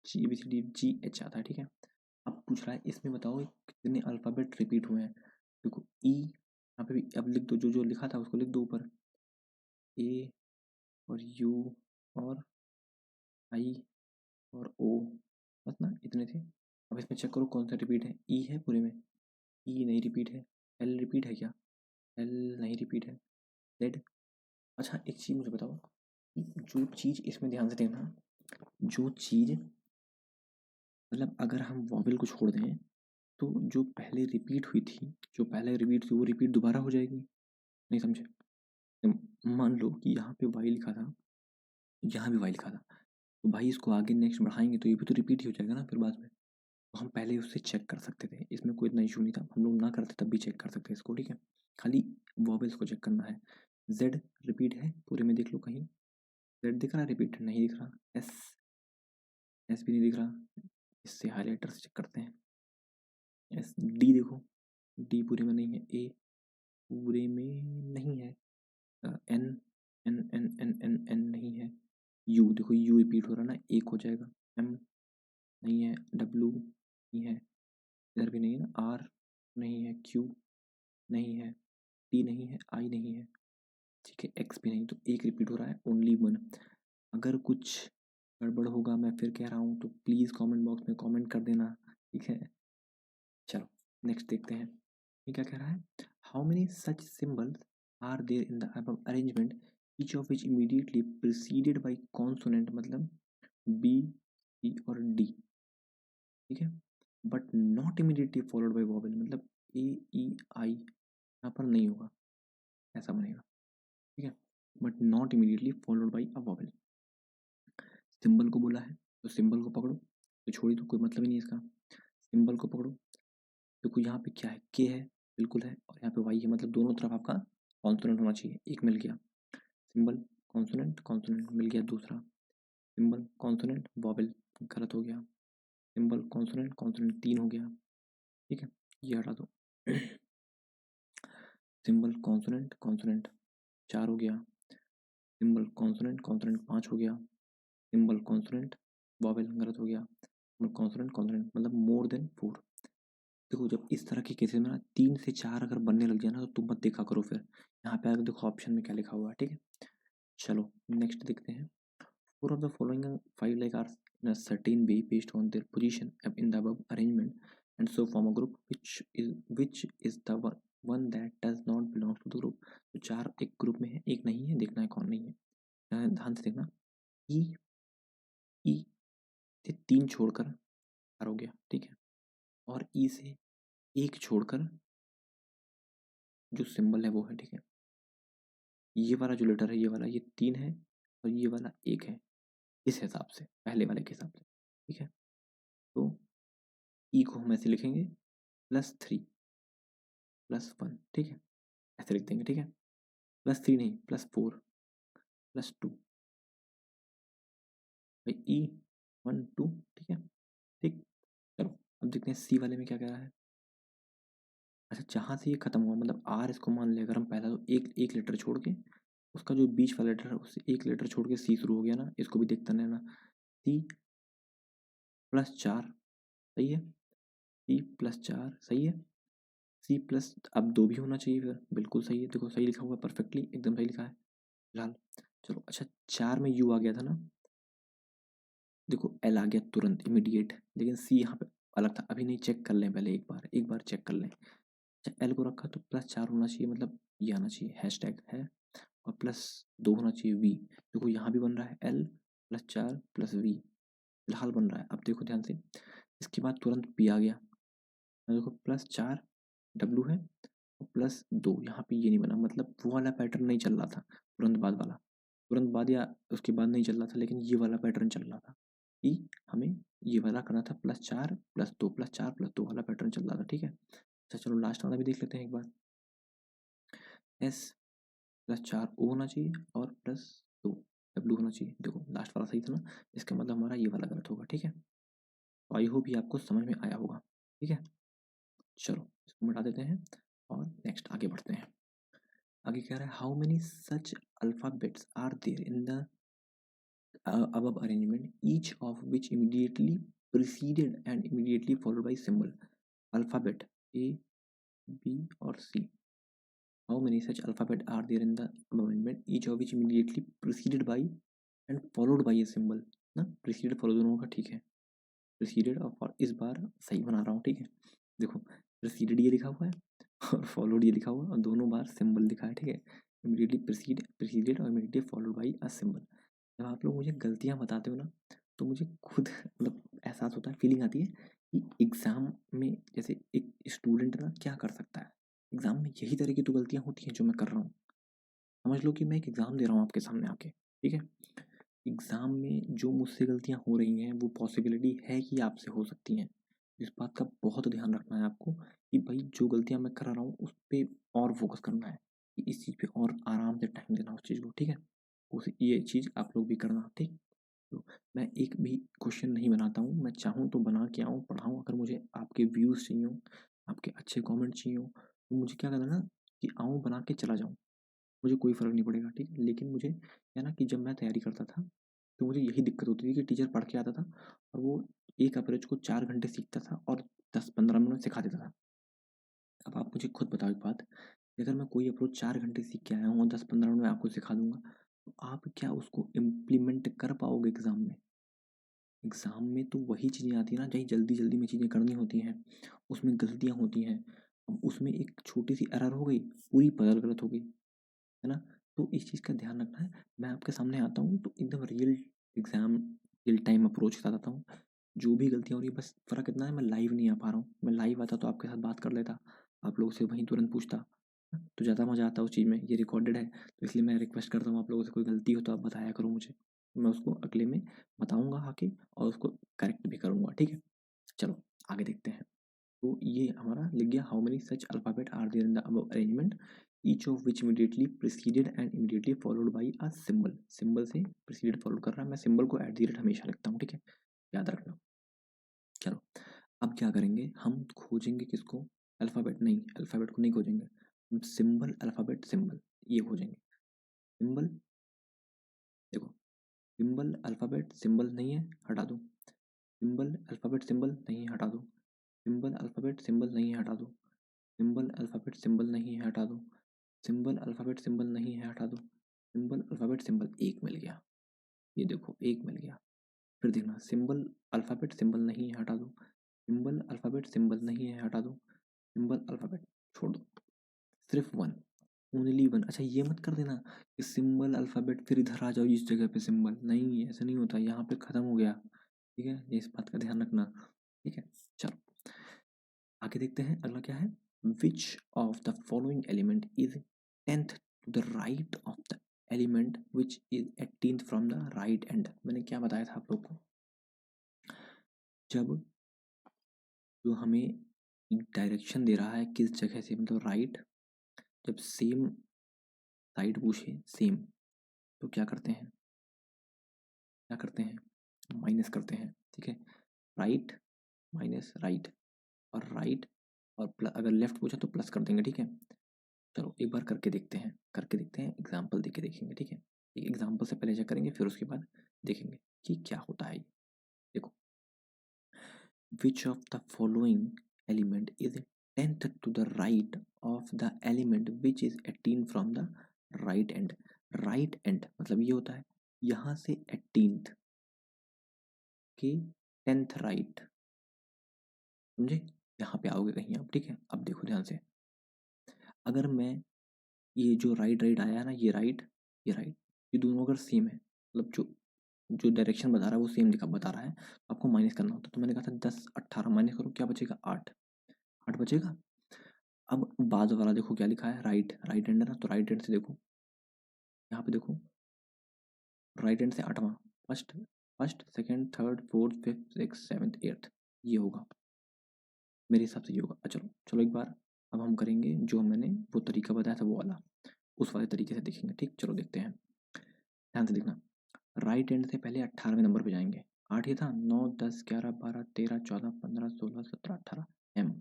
G B C D G H आता है, ठीक है। अब पूछ रहा है इसमें बताओ कितने अल्फ़ाबेट रिपीट हुए हैं। देखो ई यहाँ पे भी अब लिख दो, जो जो लिखा था उसको लिख दो ऊपर, ए और यू और आई और ओ, बस ना इतने थे। अब इसमें चेक करो कौन सा रिपीट है, ई है पूरे में, ई नहीं रिपीट है, एल रिपीट है क्या, एल नहीं रिपीट है, जेड। अच्छा एक चीज़ मुझे बताओ, जो चीज़ इसमें ध्यान से देखना, जो चीज़ मतलब अगर हम वॉवेल को छोड़ दें तो जो पहले रिपीट हुई थी, जो पहले रिपीट थी वो रिपीट दोबारा हो जाएगी, नहीं समझे। मान लो कि यहाँ पे वाई लिखा था, यहाँ भी वाई लिखा था, तो भाई इसको आगे नेक्स्ट बढ़ाएंगे तो ये भी तो रिपीट ही हो जाएगा ना फिर बाद में। तो हम पहले उससे चेक कर सकते थे, इसमें कोई इतना इशू नहीं था, हम लोग ना करते तब भी चेक कर सकते हैं इसको, ठीक है। खाली वॉवेल्स को चेक करना है। जेड रिपीट है पूरे में, देख लो कहीं जेड दिख रहा है, रिपीट नहीं दिख रहा, एस, एस भी नहीं दिख रहा, इससे हाईलाइटर से चेक करते हैं, एस डी देखो, डी पूरे में नहीं है, ए पूरे में नहीं है, N N N N N N नहीं है, यू देखो यू रिपीट हो रहा ना, एक हो जाएगा, एम नहीं है, डब्ल्यू नहीं है, इधर भी नहीं है ना, आर नहीं है, क्यू नहीं है, टी नहीं है, आई नहीं है, ठीक है, एक्स भी नहीं, तो एक रिपीट हो रहा है, ओनली वन। अगर कुछ गड़बड़ होगा मैं फिर कह रहा हूँ तो प्लीज़ कमेंट बॉक्स में कमेंट कर देना, ठीक है। चलो नेक्स्ट देखते हैं, ये क्या कह रहा है, how many such symbols are there in the above arrangement each of which immediately preceded by consonant, मतलब बी सी और डी, ठीक है, but not immediately followed by vowel, मतलब ए ई आई यहाँ पर नहीं होगा, ऐसा बनेगा, ठीक है, but not immediately followed by a vowel. Symbol को बोला है तो सिंबल को पकड़ो, तो छोड़ी तो कोई मतलब ही नहीं इसका, सिंबल को पकड़ो, देखो यहाँ पे क्या है, के है बिल्कुल है, और यहाँ पे वाई है, मतलब दोनों तरफ आपका कॉन्सोनेंट होना चाहिए, एक मिल गया, सिंबल कॉन्सोनेंट कॉन्सोनेंट मिल गया, दूसरा सिंबल कॉन्सोनेंट वॉवेल गलत हो गया, सिंबल कॉन्सोनेंट कॉन्सोनेंट तीन हो गया, ठीक है, ये हटा दो, सिंबल कॉन्सोनेंट कॉन्सोनेंट चार हो गया, सिंबल कॉन्सोनेंट कॉन्सोनेंट पाँच हो गया, सिंबल कॉन्सोनेंट वॉवेल गलत हो गया, सिंबल कॉन्सोनेंट कॉन्सोनेंट मतलब मोर देन फोर। देखो जब इस तरह के केसेस में ना तीन से चार अगर बनने लग जाए ना तो तुम मत देखा करो, फिर यहाँ पे आगे देखो ऑप्शन में क्या लिखा हुआ है, ठीक है। चलो नेक्स्ट देखते हैं, four of the following five like are in a certain way based on their position in the above arrangement and so form a group which is the one that does not belong to the group। तो चार एक group में है, एक नहीं है, देखना है कौन नहीं है, ध्यान से देखना, ई ई से तीन छोड़कर चार हो गया, ठीक है, और ई से एक छोड़कर जो सिंबल है वो है, ठीक है, ये वाला जो लेटर है ये वाला, ये तीन है और ये वाला एक है, इस हिसाब से पहले वाले के हिसाब से, ठीक है। तो ई को हम ऐसे लिखेंगे प्लस थ्री प्लस वन, ठीक है, ऐसे लिख देंगे, ठीक है, प्लस थ्री नहीं प्लस फोर प्लस टू, भाई ई वन टू, ठीक है, ठीक। चलो अब देखते हैं सी वाले में क्या कह रहा है। अच्छा जहाँ से ये खत्म हुआ मतलब आर, इसको मान लिया अगर हम पहला तो एक एक लेटर छोड़ के उसका जो बीच वाला लेटर है उससे एक लेटर छोड़ के सी शुरू हो गया ना, इसको भी देखते रहना, सी प्लस चार सही है, सी प्लस चार सही है, सी प्लस अब दो भी होना चाहिए फिर, बिल्कुल सही है, देखो सही लिखा हुआ है, परफेक्टली एकदम सही लिखा है फिलहाल। चलो अच्छा चार में यू आ गया था ना, देखो एल आ गया तुरंत इमीडिएट, लेकिन सी यहाँ पे अलग था, अभी नहीं, चेक कर लें पहले, एक बार चेक कर लें। अच्छा एल को रखा तो प्लस चार होना चाहिए, मतलब ये आना चाहिए, हैश टैग है, और प्लस दो होना चाहिए वी, देखो यहाँ भी बन रहा है एल प्लस चार प्लस वी, फिलहाल बन रहा है। अब देखो ध्यान से, इसके बाद तुरंत पी आ गया, देखो प्लस चार डब्लू है और प्लस दो, यहाँ पे ये नहीं बना, मतलब वो वाला पैटर्न नहीं चल रहा था, तुरंत बाद वाला, तुरंत बाद या उसके बाद नहीं चल रहा था, लेकिन ये वाला पैटर्न चल रहा था कि हमें ये वाला करना था, प्लस चार प्लस दो प्लस चार प्लस दो वाला पैटर्न चल रहा था, ठीक है। अच्छा चलो लास्ट वाला भी देख लेते हैं एक बार, एस प्लस चार ओ होना चाहिए और प्लस दो डब्ल्यू होना चाहिए, देखो लास्ट वाला सही था ना, इसका मतलब हमारा ये वाला गलत होगा, ठीक है। तो आई होप ये आपको समझ में आया होगा, ठीक है। चलो इसको मिटा देते हैं और नेक्स्ट आगे बढ़ते हैं। आगे कह रहा है how many such alphabets are there in the above arrangement, each of which immediately preceded and immediately followed by symbol alphabet A, B और C. How many such alphabet are there in the above arrangement, each of which immediately preceded by and followed by a symbol? ना preceded follow दोनों का ठीक है, preceded और इस बार सही बना रहा हूँ, ठीक है। देखो preceded ये लिखा हुआ है और followed ये लिखा हुआ है और दोनों बार symbol लिखा है, ठीक है। immediately preceded और immediately followed by a symbol. जब आप लोग मुझे गलतियाँ बताते हो ना तो मुझे खुद मतलब एहसास होता है, फीलिंग आती है कि एग्ज़ाम में जैसे एक स्टूडेंट ना क्या कर सकता है। एग्ज़ाम में यही तरह की तो गलतियाँ होती हैं जो मैं कर रहा हूँ। समझ लो कि मैं एक एग्ज़ाम दे रहा हूँ आपके सामने आके, ठीक है। एग्ज़ाम में जो मुझसे गलतियाँ हो रही हैं वो पॉसिबिलिटी है कि आपसे हो सकती हैं। इस बात का बहुत ध्यान रखना है आपको कि भाई जो गलतियाँ मैं कर रहा हूँ उस पर और फोकस करना है, कि इस चीज़ पे और आराम से टाइम देना उस चीज़ को, ठीक है। उस ये चीज़ आप लोग भी करना, ठीक। तो मैं एक भी क्वेश्चन नहीं बनाता हूँ, मैं चाहूँ तो बना के आऊँ, पढ़ाऊँ। अगर मुझे आपके व्यूज़ चाहिए हो, आपके अच्छे कमेंट चाहिए हो, तो मुझे क्या करना है ना कि आऊँ बना के चला जाऊँ, मुझे कोई फ़र्क नहीं पड़ेगा, ठीक है। लेकिन मुझे क्या ना कि जब मैं तैयारी करता था तो मुझे यही दिक्कत होती थी कि टीचर पढ़ के आता था और वो एक अप्रोच को 4 घंटे सीखता था और 10-15 मिनट में सिखा देता था। अब आप मुझे खुद बताओ एक बात, कि अगर मैं कोई अप्रोच 4 घंटे सीख के आया हूँ और 10-15 मिनट में आपको सिखा दूँगा, तो आप क्या उसको इम्प्लीमेंट कर पाओगे एग्ज़ाम में? एग्ज़ाम में तो वही चीज़ें आती हैं ना जहीं जल्दी-जल्दी में चीज़ें करनी होती हैं, उसमें गलतियाँ होती हैं। अब उसमें एक छोटी-सी एरर हो गई, पूरी पज़ल गलत हो गई, है ना? तो इस चीज़ का ध्यान रखना है। मैं आपके सामने आता हूँ तो एकदम real exam, real time approach के साथ आता हूँ। जो भी गलतियाँ हो रही है बस फ़र्क इतना है मैं लाइव नहीं आ पा रहा हूँ। मैं लाइव आता तो आपके साथ बात कर लेता, आप लोगों से वहीं तुरंत पूछता, तो ज़्यादा मज़ा आता उस चीज़ में। ये रिकॉर्डेड है तो इसलिए मैं रिक्वेस्ट करता हूँ आप लोगों से कोई गलती हो तो आप बताया करो मुझे। मैं उसको अगले में बताऊँगा आके और उसको करेक्ट भी करूँगा, ठीक है? चलो आगे देखते हैं। तो ये हमारा लिख गया how many such alphabet are there in the above arrangement, each of which immediately preceded and immediately followed by a symbol. Symbol से प्रीसीडेड फॉलो कर रहा है, मैं सिंबल को एट द रेट हमेशा लिखता हूँ, ठीक है? याद रखना। चलो अब क्या करेंगे, हम खोजेंगे किसको? अल्फ़ाबेट नहीं, अल्फ़ाबेट को नहीं खोजेंगे, हम सिंबल अल्फ़ाबेट सिंबल ये खोजेंगे। सिंबल देखो, सिंबल अल्फ़ाबेट सिंबल नहीं है, हटा दो। सिंबल अल्फ़ाबेट सिंबल नहीं है, हटा दो। सिंबल अल्फ़ाबेट सिंबल नहीं है, हटा दो। सिंबल अल्फ़ाबेट सिंबल नहीं है, हटा दो। सिंबल अल्फ़ाबेट सिंबल नहीं है, हटा दो। सिंबल अल्फ़ाबेट सिंबल एक मिल गया, ये देखो एक मिल गया। फिर देखना सिंबल अल्फ़ाबेट सिंबल नहीं है, हटा दो। सिंबल अल्फ़ाबेट सिंबल नहीं है, हटा दो। सिंबल अल्फ़ाबेट छोड़ दो, सिर्फ वन, ओनली वन। अच्छा ये मत कर देना कि सिंबल अल्फ़ाबेट फिर इधर आ जाओ इस जगह पे सिंबल, नहीं ऐसा नहीं होता, यहाँ पे ख़त्म हो गया, ठीक है। ये इस बात का ध्यान रखना, ठीक है। चलो आगे देखते हैं अगला क्या है, which of the following element is 10th to the right of the element which is 18th from the right end. मैंने क्या बताया था आप लोग को, जब जो हमें डायरेक्शन दे रहा है किस जगह से, मतलब राइट, जब सेम साइड पूछे सेम, तो क्या करते हैं, क्या करते हैं, माइनस करते हैं, ठीक है। राइट माइनस राइट और राइट और अगर लेफ्ट पूछा तो प्लस कर देंगे, ठीक है। चलो एक बार करके देखते हैं, करके देखते हैं, एग्जाम्पल देके देखेंगे, ठीक है। एक एग्जाम्पल से पहले चेक करेंगे फिर उसके बाद देखेंगे कि क्या होता है। देखो which of the following element is 10th to the right of the element which is 18 from the right end. Right end मतलब ये होता है यहाँ से 18th के 10th राइट, समझे। यहाँ पे आओगे कहीं आप, ठीक है। अब देखो ध्यान से, अगर मैं ये जो राइट राइट आया है ना, ये राइट ये राइट, ये दोनों अगर सेम है, मतलब जो जो डायरेक्शन बता रहा है वो सेम दिखा बता रहा है, आपको माइनस करना होता है। तो मैंने कहा था 10 18 माइनस करो, क्या बचेगा 8, 8 बचेगा। अब बाद वाला देखो क्या लिखा है, राइट राइट हैंड है ना, तो राइट हैंड से देखो, यहाँ पे देखो राइट हैंड से 8वां, first first second third fourth fifth six seventh eighth, ये होगा मेरे हिसाब से, ये होगा। चलो चलो एक बार अब हम करेंगे जो मैंने वो तरीका बताया था वो वाला, उस वाले तरीके से देखेंगे, ठीक। चलो देखते हैं, ध्यान से देखना। राइट हैंड से पहले 18वें नंबर पे जाएंगे, 8 ये था, 9 10 11 12 13 14 15 16 17 18 एम।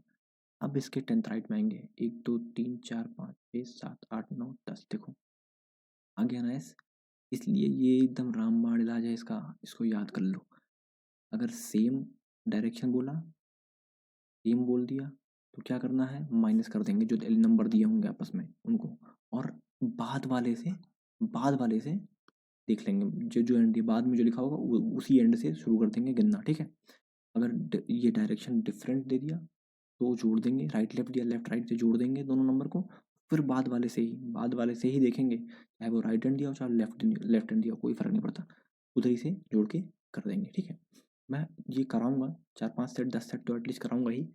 अब अब इसके 10th राइट में आएंगे, 1 2 3 4 5 6 7 8 9 10। देखो आ गया ना एस, इसलिए ये एकदम रामबाण इलाज है इसका, इसको याद कर लो। अगर सेम डायरेक्शन बोला, सेम बोल दिया, तो क्या करना है, माइनस कर देंगे जो नंबर दिए होंगे आपस में उनको, और बाद वाले से देख लेंगे, जो जो एंड बाद में जो लिखा होगा उसी एंड से शुरू कर देंगे गिनना, ठीक है। अगर ये डायरेक्शन डिफरेंट दे दिया तो जोड़ देंगे, राइट लेफ्ट या लेफ्ट राइट से जोड़ देंगे दोनों नंबर को, फिर बाद वाले से ही देखेंगे, चाहे वो राइट हैंड दिया हो चाहे लेफ्ट हैंड दिया हो, कोई फर्क नहीं पड़ता, उधर ही से जोड़ के कर देंगे, ठीक है। मैं ये कराऊंगा 4 5 सेट 10 सेट तो एटलीस्ट कराऊंगा ही,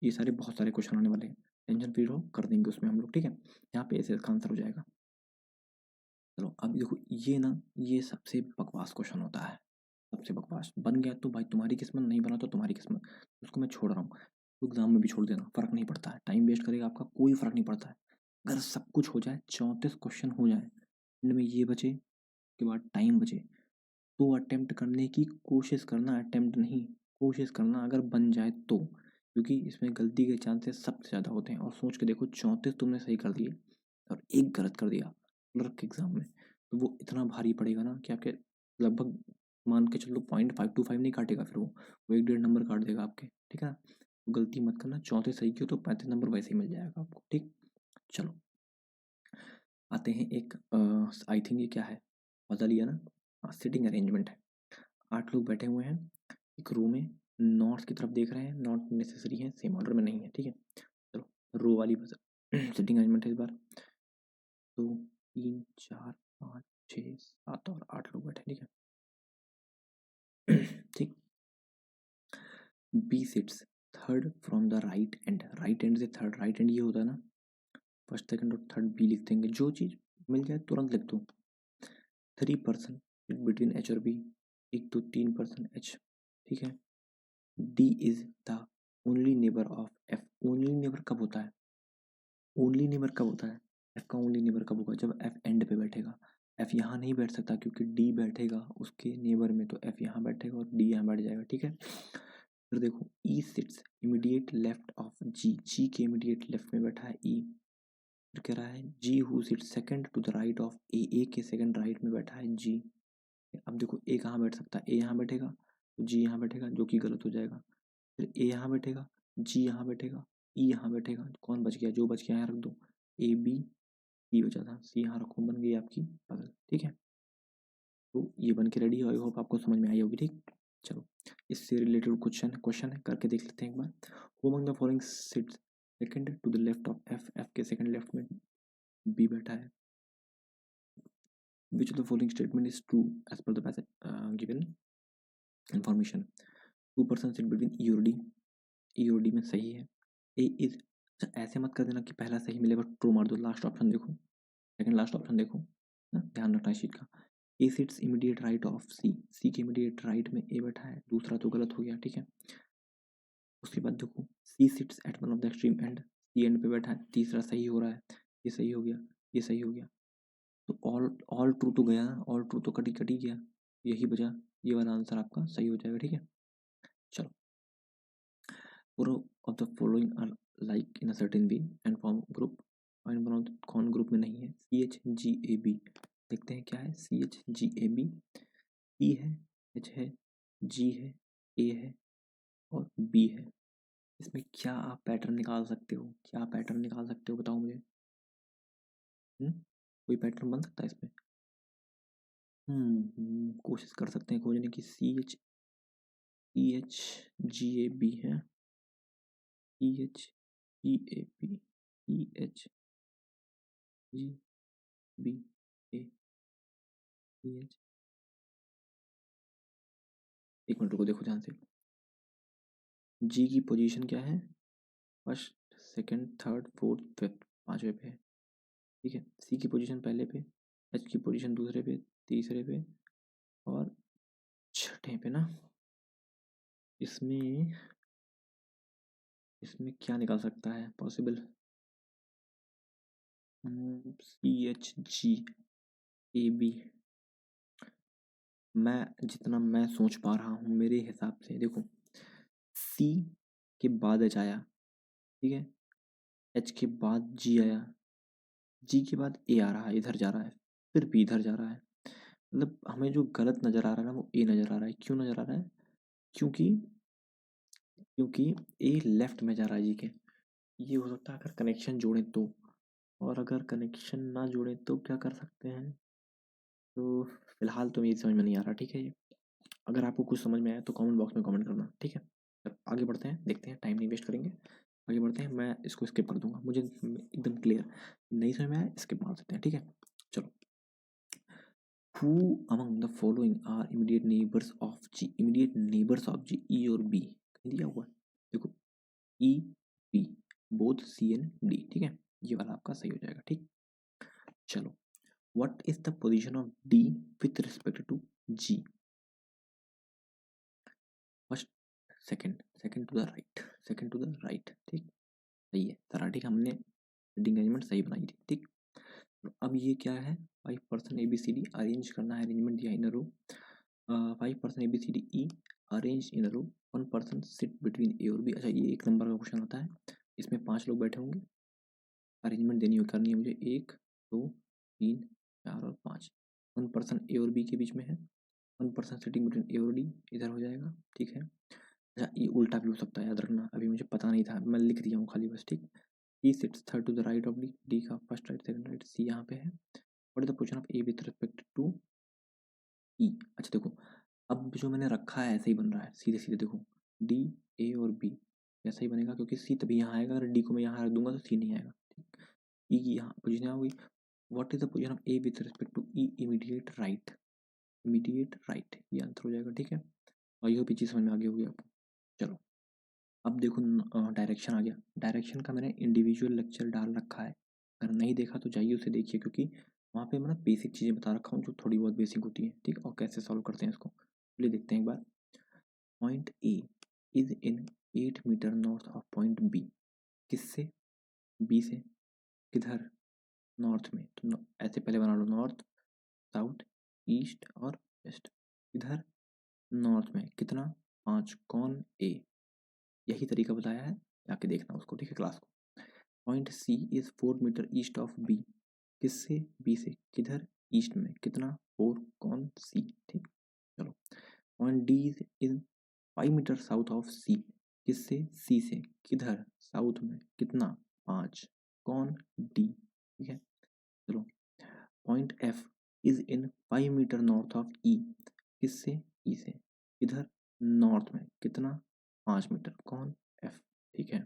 ये सारे बहुत सारे क्वेश्चन आने वाले हैं, टेंशन फ्री रहो, कर देंगे उसमें हम लोग, ठीक है। यहाँ पे ऐसे इसका आंसर हो जाएगा। चलो अब देखो ये ना, ये सबसे बकवास क्वेश्चन होता है, सबसे बकवास। बन गया तो भाई तुम्हारी किस्मत, नहीं बना तो तुम्हारी किस्मत, उसको मैं छोड़ रहा हूँ। तो एग्जाम में भी छोड़ देना, फर्क नहीं पड़ता है, टाइम वेस्ट करेगा आपका, कोई फर्क नहीं पड़ता है। अगर सब कुछ हो जाए, 34 क्वेश्चन हो जाए, एंड में ये बचे, के बाद टाइम बचे, तो अटेम्प्ट करने की कोशिश करना, अटेम्प्ट नहीं कोशिश करना, अगर बन जाए तो, क्योंकि इसमें गलती के चांसेस सबसे ज़्यादा होते हैं। और सोच के देखो 34 तुमने सही कर दिए और एक गलत कर दिया क्लर्क के एग्जाम में, तो वो इतना भारी पड़ेगा ना कि आपके लगभग मान के चलो 0.525 नहीं काटेगा, फिर वो 1 1.5 नंबर काट देगा आपके, ठीक है ना। तो गलती मत करना, 34 सही किया तो 35 नंबर वैसे ही मिल जाएगा आपको, ठीक। चलो आते हैं एक, आई थिंक ये क्या है, बता लिया ना, हाँ सिटिंग अरेंजमेंट है। 8 लोग बैठे हुए हैं एक रो में, नॉर्थ की तरफ देख रहे हैं, नॉट नेसेसरी है, सेम ऑर्डर में नहीं है, ठीक है। चलो रो वाली बस सिटिंग अरेंजमेंट है इस बार। 2 3 4 5 6 7 और 8 लोग बैठे, ठीक है। ठीक। B sits third from the right end, right end से थर्ड, राइट एंड ये होता है ना, फर्स्ट सेकंड और थर्ड बी लिख देंगे, जो चीज़ मिल जाए तुरंत लिख दो। 3% बिटवीन एच और बी, 1 2 3% एच, ठीक है। D is the only neighbour of F, only neighbour कब होता है, ओनली नेबर कब होता है, एफ का ओनली नेबर कब होगा, जब एफ एंड पे बैठेगा। एफ यहाँ नहीं बैठ सकता क्योंकि डी बैठेगा उसके नेबर में, तो एफ यहाँ बैठेगा और डी यहाँ बैठ जाएगा, ठीक है। फिर देखो ई sits immediate left of G, G के इमीडिएट लेफ्ट में बैठा है ई। फिर कह रहा है G who sits second to the right of A, A के सेकंड राइट में बैठा है जी। अब देखो ए कहाँ बैठ सकता है, ए यहाँ बैठेगा तो जी यहाँ बैठेगा, जो कि गलत हो जाएगा। फिर ए यहाँ बैठेगा, जी यहाँ बैठेगा, ई यहाँ बैठेगा, तो कौन बच गया, जो बच गया यहाँ रख दो, ए बी, सी बचा था, सी यहाँ रखो, बन गई आपकी पजल, ठीक है। तो ये बन के रेडी है, आई होप आपको समझ में आई होगी, ठीक। चलो इससे रिलेटेड क्वेश्चन है, करके देख लेते हैं एक बार। Who among the following sits second to the left of F, F के सेकंड लेफ्ट में बी बैठा है। Which of the following statement is true as per the passage given information? 2% sit between E और D, E और D में सही है। ए is, ऐसे मत कर देना कि पहला सही मिलेगा ट्रू मार दो, लास्ट ऑप्शन देखो, सेकंड लास्ट ऑप्शन देखो ना, ध्यान रखना इस चीज का। ए sits immediate right of C, सी के इमीडिएट राइट में ए बैठा है, दूसरा तो गलत हो गया, ठीक है। उसके बाद देखो C sits at one of the extreme end, C end पे बैठा है, तीसरा सही हो रहा है, ये सही हो गया, ये सही हो गया, तो ऑल ऑल ट्रू तो गया ना, ऑल ट्रू तो कटी कटी गया, यही बचा, ये वाला आंसर आपका सही हो जाएगा, ठीक है। चलो four of the following are like in a certain way and form group, find one of the कौन ग्रुप में नहीं है, C H G A B. देखते हैं क्या है, C H G A B, ई है, एच है, जी है, ए है और बी है। इसमें क्या आप पैटर्न निकाल सकते हो, क्या पैटर्न निकाल सकते हो बताओ मुझे। कोई पैटर्न बन सकता है इसमें। कोशिश कर सकते हैं खोजने की। सी एच जी ए बी है, C H G A B, C H G B A, C H, एक मिनट रुको, देखो ध्यान से। जी की पोजीशन क्या है, first second third fourth fifth, पांचवे पे है, ठीक है। सी की पोजीशन पहले पे, एच की पोजीशन दूसरे पे, तीसरे पे और छठे पे ना। इसमें इसमें क्या निकाल सकता है possible, C H G A B. मैं जितना मैं सोच पा रहा हूँ मेरे हिसाब से, देखो सी के बाद एच आया, ठीक है, एच के बाद जी आया, जी के बाद ए आ रहा है, इधर जा रहा है, फिर बी इधर जा रहा है। मतलब हमें जो गलत नज़र आ रहा है ना वो ए नज़र आ रहा है। क्यों नज़र आ रहा है? क्योंकि क्योंकि ए लेफ्ट में जा रहा है जी के। ये हो सकता है अगर कनेक्शन जोड़ें तो, और अगर कनेक्शन ना जोड़ें तो क्या कर सकते हैं? तो फिलहाल तो मेरी समझ में नहीं आ रहा, ठीक है ये। अगर आपको कुछ समझ में आया तो कमेंट बॉक्स में कमेंट करना, ठीक है। चलो आगे बढ़ते हैं, देखते हैं, टाइम नहीं वेस्ट करेंगे, आगे बढ़ते हैं। मैं इसको स्किप कर दूंगा, मुझे एकदम क्लियर नहीं समझ में आया, स्किप मार देते हैं, ठीक है। चलो, who among the following are immediate neighbours of G, immediate neighbours of G, E और बी कहीं दिया हुआ है, देखो E B both C and D, ठीक है, ये वाला आपका सही हो जाएगा, ठीक। चलो, what is the position of D with respect to G? First, second, second to the right, second to the right, ठीक, सही है सारा, ठीक, हमने रीडिंग अरेंजमेंट सही बनाई थी, ठीक। अब ये क्या है? 5% A B C D arrange करना है, अरेंजमेंट दिया in a row. 5% A B C D E arrange in a row, 1 person sit between A और बी। अच्छा, ये एक नंबर का क्वेश्चन होता है, इसमें 5 लोग बैठे होंगे, अरेंजमेंट देनी करनी है मुझे, 1 2 3 4 और 5। 1 पर्सन ए और बी के बीच में है, 1 पर्सन सिटिंग बिटवीन ए और डी, इधर हो जाएगा, ठीक है। अच्छा, ये उल्टा भी हो सकता है, याद रखना, अभी मुझे पता नहीं था, मैं लिख दिया हूँ खाली बस, ठीक। E sits third to the right of D, D का first right second right, C यहाँ पे है। What is the position of A with respect to E? अच्छा देखो, अब जो मैंने रखा है ऐसे ही बन रहा है, सीधे सीधे देखो, डी ए और बी ऐसा ही बनेगा, क्योंकि सी तभी यहाँ आएगा, अगर डी को मैं यहाँ रख दूंगा तो सी नहीं आएगा, ठीक। ई की यहाँ पोजीशन होगी। What is the position of A with respect to E? Immediate right, immediate right, ये आंसर हो जाएगा, ठीक है। और ये चीज़ समझ में आ गई होगी आपको। चलो, अब देखो डायरेक्शन आ गया, डायरेक्शन का मैंने इंडिविजुअल लेक्चर डाल रखा है, अगर नहीं देखा तो जाइए उसे देखिए, क्योंकि वहाँ पे मैं बेसिक चीज़ें बता रखा हूँ जो थोड़ी बहुत बेसिक होती है, ठीक, और कैसे सॉल्व करते हैं इसको, चलिए देखते हैं एक बार। Point A is in 8 metre north of point B, किससे? बी से, किधर? नॉर्थ में, तो ऐसे पहले बना लो, नॉर्थ साउथ ईस्ट और वेस्ट, इधर नॉर्थ में कितना? 5, कौन? ए, यही तरीका बताया है, जाके देखना उसको, ठीक है, क्लास को। Point C is 4 metre east of B, किससे? बी से, किधर? ईस्ट में, कितना? 4, कौन? सी, ठीक। चलो, point D is 5 metre south of C, किससे? सी से, किधर? साउथ में, कितना? 5, कौन? डी, ठीक है। चलो, point F is in 5 metre north of E, किससे? ई से, किधर? नॉर्थ में, कितना? 5 मीटर, कौन? एफ, ठीक है।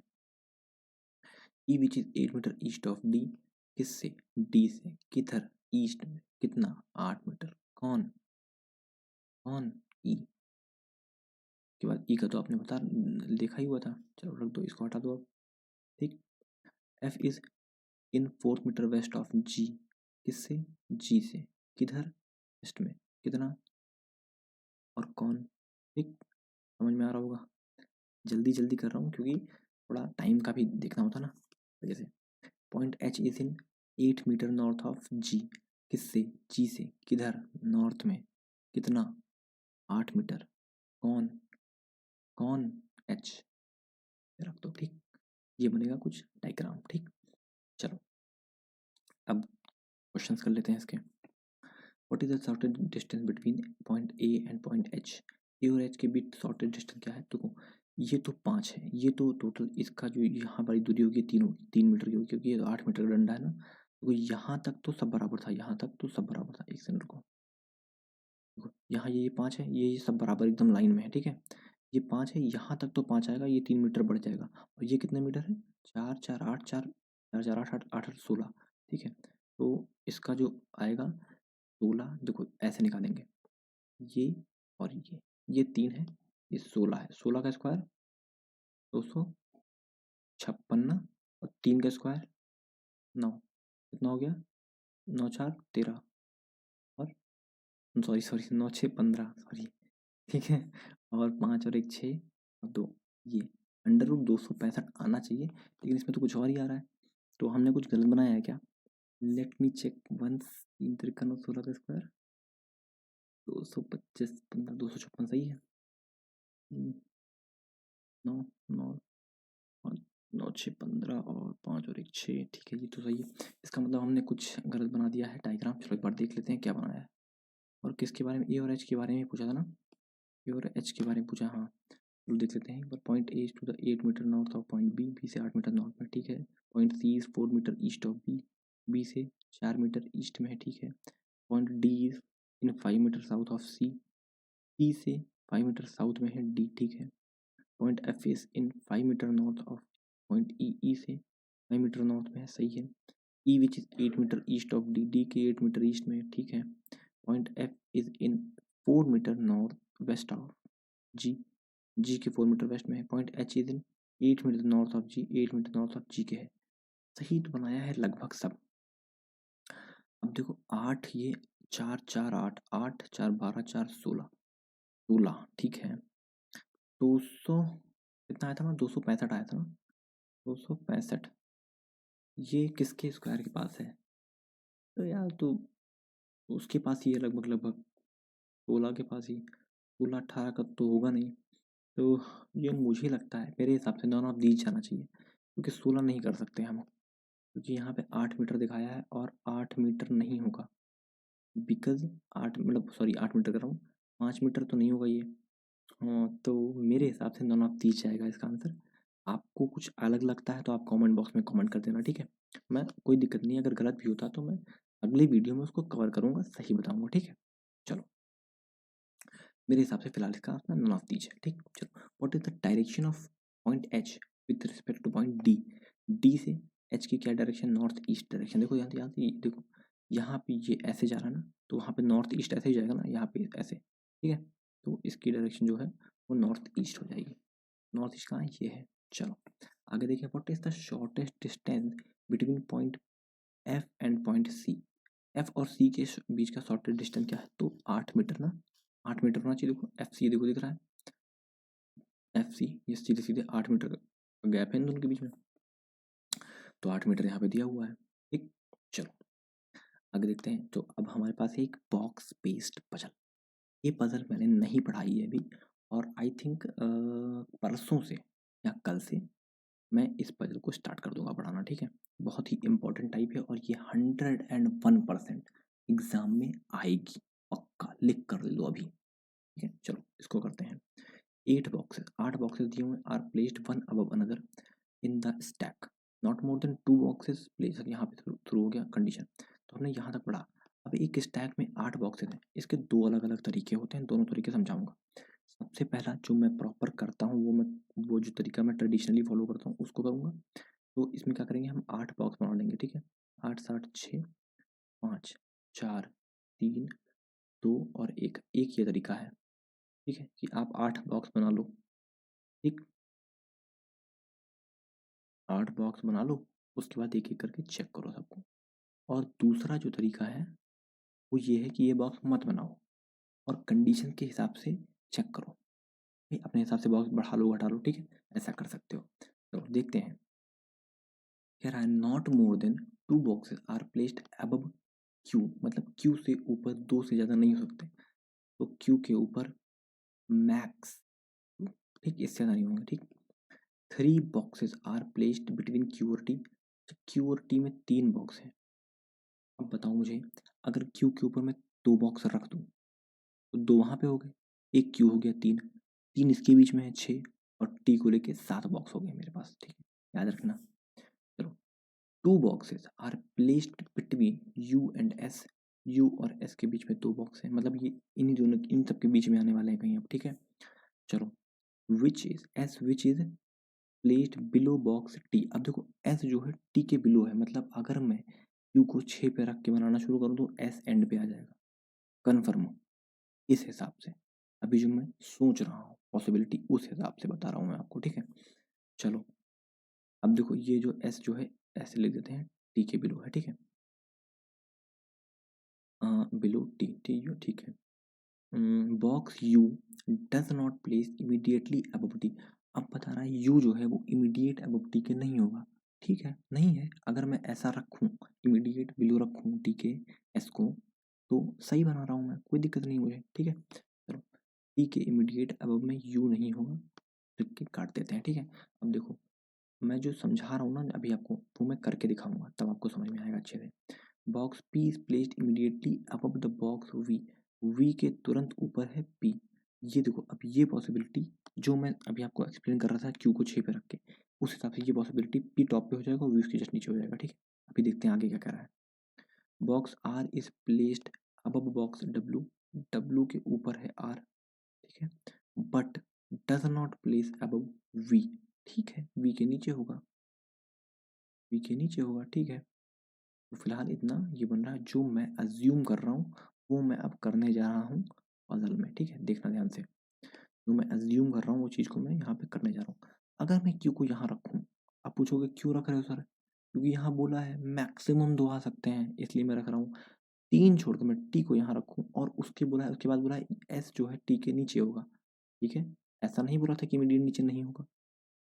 E which is 8 metre east of D, किससे? डी से, किधर? ईस्ट में, कितना? 8 मीटर, कौन? कौन? ई के बाद ई का तो आपने बता देखा ही हुआ था, चलो रख दो, इसको हटा दो अब, ठीक। F is in 4 metre west of G, किससे? जी से, किधर? वेस्ट में, कितना? और कौन, ठीक, समझ में आ रहा होगा। जल्दी जल्दी कर रहा हूँ क्योंकि थोड़ा टाइम का भी देखना होता ना, वजह से। Point H is in 8 metre north of G, किससे? जी से, किधर? नॉर्थ में, कितना? 8 मीटर, कौन? कौन? एच, रख दो, ठीक, ये बनेगा कुछ डायग्राम, ठीक। चलो, अब क्वेश्चंस कर लेते हैं इसके। What is the shortest distance between point A and point H? A और एच के बीच शॉर्टेस्ट डिस्टेंस क्या है? देखो, ये तो 5 है, ये तो टोटल इसका जो यहाँ वाली दूरी होगी 3 होगी, 3 मीटर की होगी, क्योंकि ये तो 8 मीटर का डंडा है ना, तो यहाँ तक तो सब बराबर था, यहाँ तक तो सब बराबर था, एक सेकंड को, देखो यहाँ ये 5 है, ये सब बराबर एकदम लाइन में है, ठीक है। ये 5 है, यहाँ तक तो 5 आएगा, ये 3 मीटर बढ़ जाएगा, और ये कितने मीटर है? 4 4 8 4 4 4 8 8 8 16, ठीक है। तो इसका जो आएगा 16, देखो ऐसे निकालेंगे, ये और ये 3 है, ये 16 है, 16 का स्क्वायर 256 ना, और 3 का स्क्वायर 9, कितना हो गया? 9 4 13, और सॉरी सॉरी 9 6 15, सॉरी, ठीक है। और 5 और 1 6 और 2, ये √265 आना चाहिए, लेकिन इसमें तो कुछ और ही आ रहा है, तो हमने कुछ गलत बनाया है क्या? लेट मी चेक वंस, 3 तिरका 9 16 का स्क्वायर 225 15 256 सही है। 9 9 और 9 6 15 और 5 और 1 6, ठीक है, ये तो सही है। इसका मतलब हमने कुछ गलत बना दिया है डायग्राम। चलो एक बार देख लेते हैं क्या बनाया है। और किसके बारे में, ए और एच के बारे में पूछा था ना, ए और एच के बारे में पूछा, हाँ। चलो देख लेते हैं एक बार। Point A to the 8 metre north of point B, B से 8 मीटर नॉर्थ में, ठीक है। Point C is 4 metre east of B, B से 4 मीटर ईस्ट में है, ठीक है। Point D is in 5 metre south of C, C से 5 मीटर साउथ में है डी, ठीक है। Point F is in 5 metre north of point E, ई से 5 मीटर नॉर्थ में है, सही है। E which is 8 metre east of D, D के 8 मीटर ईस्ट में है, ठीक है। Point F is in 4 metre north west of G, G के 4 मीटर वेस्ट में है। Point H is in 8 metre north of G, 8 metre north of G के है। सही तो बनाया है लगभग सब। अब देखो 8, ये 4 4 8, 8 4 12 4 16, 16, ठीक है। 200 कितना आया था ना, 265 आया था ना, 265, ये किसके स्क्वायर के पास है? तो यार तो उसके पास ही है लगभग लगभग, 16 के पास ही। 16 18 का तो होगा नहीं। तो ये मुझे लगता है, मेरे हिसाब से नॉन ऑफ दीज जाना चाहिए, क्योंकि 16 नहीं कर सकते हम, क्योंकि यहाँ पे 8 मीटर दिखाया है और 8 मीटर नहीं होगा। बिकॉज 8 मतलब सॉरी 8 मीटर कर रहा हूँ, 5 मीटर तो नहीं होगा ये। हाँ, तो मेरे हिसाब से नॉन ऑफ दीज जाएगा इसका आंसर। आपको कुछ अलग लगता है तो आप कमेंट बॉक्स में कमेंट कर देना, ठीक है। मैं कोई दिक्कत नहीं है, अगर गलत भी होता तो मैं अगली वीडियो में उसको कवर करूँगा, सही बताऊँगा, ठीक है। चलो मेरे हिसाब से फिलहाल इसका आंसर नॉन ऑफ दीज है, ठीक। चलो what is the direction of point H with respect two point D, D से एच की क्या डायरेक्शन, नॉर्थ ईस्ट डायरेक्शन। देखो यहाँ यहाँ से देखो, यहाँ पे ये ऐसे जा रहा है ना, तो वहाँ पे नॉर्थ ईस्ट ऐसे ही जाएगा ना, यहाँ पे ऐसे, ठीक है। तो इसकी डायरेक्शन जो है वो नॉर्थ ईस्ट हो जाएगी। नॉर्थ ईस्ट कहाँ है, ये है। चलो आगे देखिए, what is the shortest distance between point F and point C, F और सी के बीच का शॉर्टेस्ट डिस्टेंस क्या है? तो 8 मीटर ना, 8 मीटर होना चाहिए। देखो एफ सी देखो दिख रहा है, एफ सी, ये सीधे सीधे 8 मीटर का गैप है इन दोनों के बीच में, तो 8 मीटर यहाँ पे दिया हुआ है, ठीक। चलो आगे देखते हैं। तो अब हमारे पास है एक बॉक्स बेस्ड पजल। ये पजल मैंने नहीं पढ़ाई है अभी, और आई थिंक परसों से या कल से मैं इस पजल को स्टार्ट कर दूंगा पढ़ाना, ठीक है। बहुत ही इंपॉर्टेंट टाइप है, और ये 101% एग्जाम में आएगी, पक्का लिख कर लो अभी, ठीक है। चलो इसको करते हैं। 8 बॉक्सेस दिए हुए are placed one above another in the stack, not more than 2 boxes place, यहाँ पे थ्रू हो गया कंडीशन, तो हमने यहाँ तक पढ़ा। अब एक स्टैक में 8 बॉक्सेस हैं, इसके 2 अलग अलग तरीके होते हैं, दोनों तरीके समझाऊंगा। सबसे पहला जो मैं प्रॉपर करता हूँ, वो जो तरीका मैं ट्रेडिशनली फॉलो करता हूँ उसको करूँगा। तो इसमें क्या करेंगे, हम 8 बॉक्स बना लेंगे, ठीक है। 8 7 6 5 4 3 2 और 1, एक ये तरीका है, ठीक है, कि आप 8 बॉक्स बना लो, ठीक। 8 बॉक्स बना लो, उसके बाद एक एक करके चेक करो सबको। और दूसरा जो तरीका है वो ये है कि ये बॉक्स मत बनाओ, और कंडीशन के हिसाब से चेक करो, भाई अपने हिसाब से बॉक्स बढ़ा लो घटा लो, ठीक है, ऐसा कर सकते हो। तो देखते हैं। Here are not more than 2 boxes are placed above Q, मतलब Q से ऊपर 2 से ज़्यादा नहीं हो सकते, तो Q के ऊपर मैक्स, ठीक, इससे ज़्यादा नहीं होंगे, ठीक। 3 boxes are placed between Q और T, Q और T में 3 बॉक्स हैं। अब बताओ मुझे, अगर Q के ऊपर मैं 2 बॉक्स रख दूँ तो 2 वहाँ पे हो गए, एक Q हो गया 3, 3 इसके बीच में है 6, और T को लेके 7 बॉक्स हो गए मेरे पास, ठीक है, याद रखना। चलो 2 boxes are placed between U and S, U और एस के बीच में 2 बॉक्स हैं, मतलब ये इन्हीं दोनों इन सब के बीच में आने वाले हैं कहीं अब, ठीक है। चलो which is S, which is placed below box T. अब देखो एस जो है टी के बिलो है, मतलब अगर मैं यू को 6 पे रख के बनाना शुरू करूँ तो एस एंड पे आ जाएगा, कन्फर्म हो। इस हिसाब से अभी जो मैं सोच रहा हूँ पॉसिबिलिटी, उस हिसाब से बता रहा हूँ मैं आपको, ठीक है। चलो अब देखो ये जो एस जो है ऐसे लिख देते हैं, टी के बिलो है, ठीक है, बिलो टी, टी जो, ठीक है। Box U does not place immediately above T. अब बता रहा है यू जो है वो इमीडिएट अबव टी के नहीं होगा, ठीक है, नहीं है। अगर मैं ऐसा रखूँ, इमीडिएट बिलो रखूँ टी के एस को, तो सही बना रहा हूँ मैं, कोई दिक्कत नहीं मुझे, ठीक है। चलो टी के इमीडिएट अबव में यू नहीं होगा, लिख के काट देते हैं, ठीक है। अब देखो मैं जो समझा रहा हूँ ना अभी आपको, वो मैं करके दिखाऊंगा, तब आपको समझ में आएगा अच्छे से। Box P is placed immediately above the box V, V के तुरंत ऊपर है पी। ये देखो, अब ये पॉसिबिलिटी जो मैं अभी आपको एक्सप्लेन कर रहा था क्यू को 6 पे रख के, उस हिसाब से ये पॉसिबिलिटी पी टॉप पे हो जाएगा और वी उसके जस्ट नीचे हो जाएगा। ठीक है, अभी देखते हैं आगे क्या कह रहा है। Box R is placed above box W, W के ऊपर है आर, ठीक है, but does not place above V. ठीक है, वी के नीचे होगा, वी के नीचे होगा, ठीक है। तो फिलहाल इतना ये बन रहा है, जो मैं अज्यूम कर रहा हूँ वो मैं अब करने जा रहा हूँ पजल में। ठीक है, देखना ध्यान से, जो मैं अज्यूम कर रहा हूँ वो चीज़ को मैं यहाँ पे करने जा रहा हूँ। अगर मैं क्यू को यहाँ रखूँ, आप पूछोगे क्यों रख रहे हो सर, क्योंकि यहाँ बोला है मैक्सिमम 2 आ सकते हैं, इसलिए मैं रख रहा हूँ। 3 छोड़कर मैं टी को यहाँ रखूँ, और उसके बोला है, उसके बाद बोला है एस जो है टी के नीचे होगा। ठीक है, ऐसा नहीं बोला था कि इमीडिएट नीचे नहीं होगा।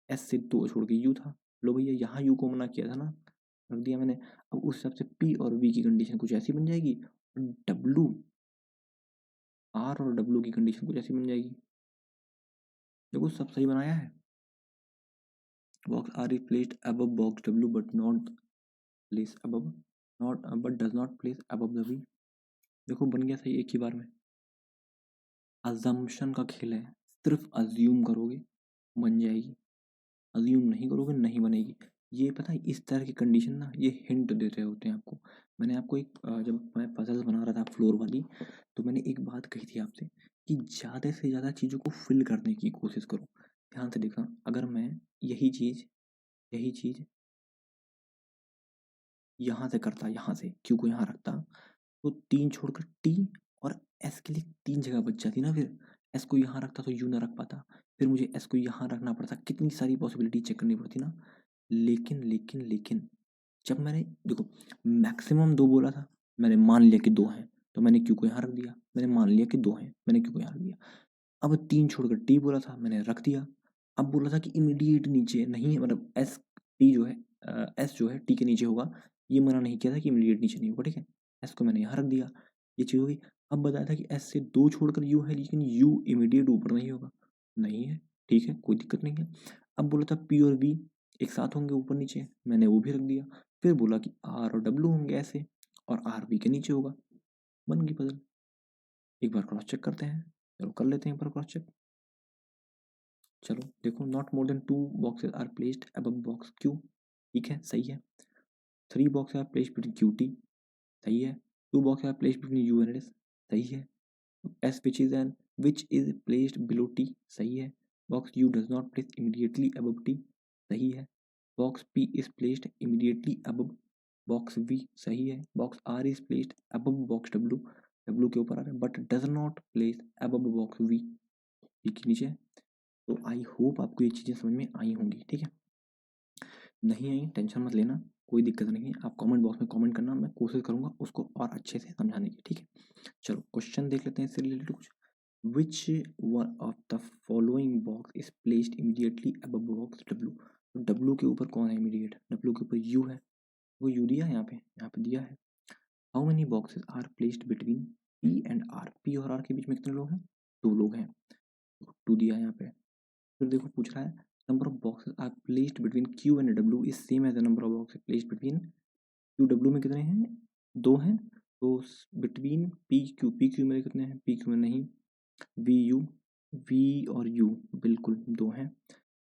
एस से 2 छोड़ के यू था, लो भैया यहाँ यू को मना किया था ना, रख दिया मैंने। अब उस हिसाब से पी और वी की कंडीशन कुछ ऐसी बन जाएगी, डब्लू, आर और डब्लू की कंडीशन कुछ ऐसी बन जाएगी। देखो सब सही बनाया है। Box R is placed above box W but not place above, not but does not place above the V. देखो बन गया सही एक ही बार में। अजम्पशन का खेल है, सिर्फ अज्यूम करोगे बन जाएगी, अज्यूम नहीं करोगे नहीं बनेगी। ये पता है इस तरह की कंडीशन ना ये हिंट देते होते हैं आपको। मैंने आपको एक जब मैं पजल बना रहा था फ्लोर वाली, तो मैंने एक बात कही थी आपसे कि ज़्यादा से ज़्यादा चीज़ों को फिल करने की कोशिश करो। ध्यान से देखना, अगर मैं यही चीज़ यहाँ से करता, यहाँ से क्यू को यहाँ रखता, तो 3 छोड़कर टी और एस के लिए 3 जगह बच जाती ना। फिर एस को यहाँ रखता तो यू ना रख पाता, फिर मुझे एस को यहाँ रखना पड़ता, कितनी सारी पॉसिबिलिटी चेक करनी पड़ती ना। लेकिन जब मैंने देखो मैक्सिमम 2 बोला था, मैंने मान लिया कि 2 हैं, तो मैंने क्यू को यहाँ रख दिया। मैंने मान लिया कि 2 हैं, मैंने क्यू को यहाँ रख दिया। अब 3 छोड़कर टी बोला था, मैंने रख दिया। अब बोला था कि इमीडिएट नीचे नहीं, मतलब एस टी जो है एस जो है टी के नीचे होगा, ये मना नहीं किया था कि इमीडिएट नीचे नहीं होगा। ठीक है, एस को मैंने यहाँ रख दिया, ये चीज़ होगी। अब बताया था कि एस से 2 छोड़कर यू है, लेकिन यू इमीडिएट ऊपर नहीं होगा, नहीं है, ठीक है, कोई दिक्कत नहीं है। अब बोला था पी और वी एक साथ होंगे ऊपर नीचे, मैंने वो भी रख दिया। फिर बोला कि आर और डब्ल्यू होंगे ऐसे, और आर वी के नीचे होगा, बन गई पजल। एक बार क्रॉस चेक करते हैं, चलो कर लेते हैं एक बार क्रॉस चेक। चलो देखो, not more than 2 boxes are placed above box Q, ठीक है सही है। 3 boxes are placed between Q T, सही है। 2 boxes are placed between U and S, सही है। S which is placed below T, सही है। Box U does not place immediately above T, सही है। Box P is placed immediately above box V, सही है। Box R is placed above box W, W के ऊपर आ रहा है, but does not place above box V, V के नीचे। तो आई होप आपको ये चीज़ें समझ में आई होंगी। ठीक है, नहीं आई टेंशन मत लेना, कोई दिक्कत नहीं है, आप कमेंट बॉक्स में कमेंट करना, मैं कोशिश करूंगा उसको और अच्छे से समझाने की। ठीक है, चलो क्वेश्चन देख लेते हैं इससे रिलेटेड कुछ। Which one of the following box is placed immediately above box W. तो डब्ल्यू के ऊपर कौन है इमीडिएट, डब्ल्यू के ऊपर यू है, वो यू दिया है यहाँ पे दिया है। How many boxes are placed between P and R, P और आर के बीच में कितने लोग हैं, 2 लोग हैं, 2 दिया है यहाँ पे। फिर देखो पूछ रहा है number of boxes are placed between Q and W is same as the number of boxes placed between Q W में कितने हैं, 2 हैं। तो बिटवीन पी क्यू में कितने हैं, पी क्यू में नहीं, वी यू, वी और यू बिल्कुल 2 हैं।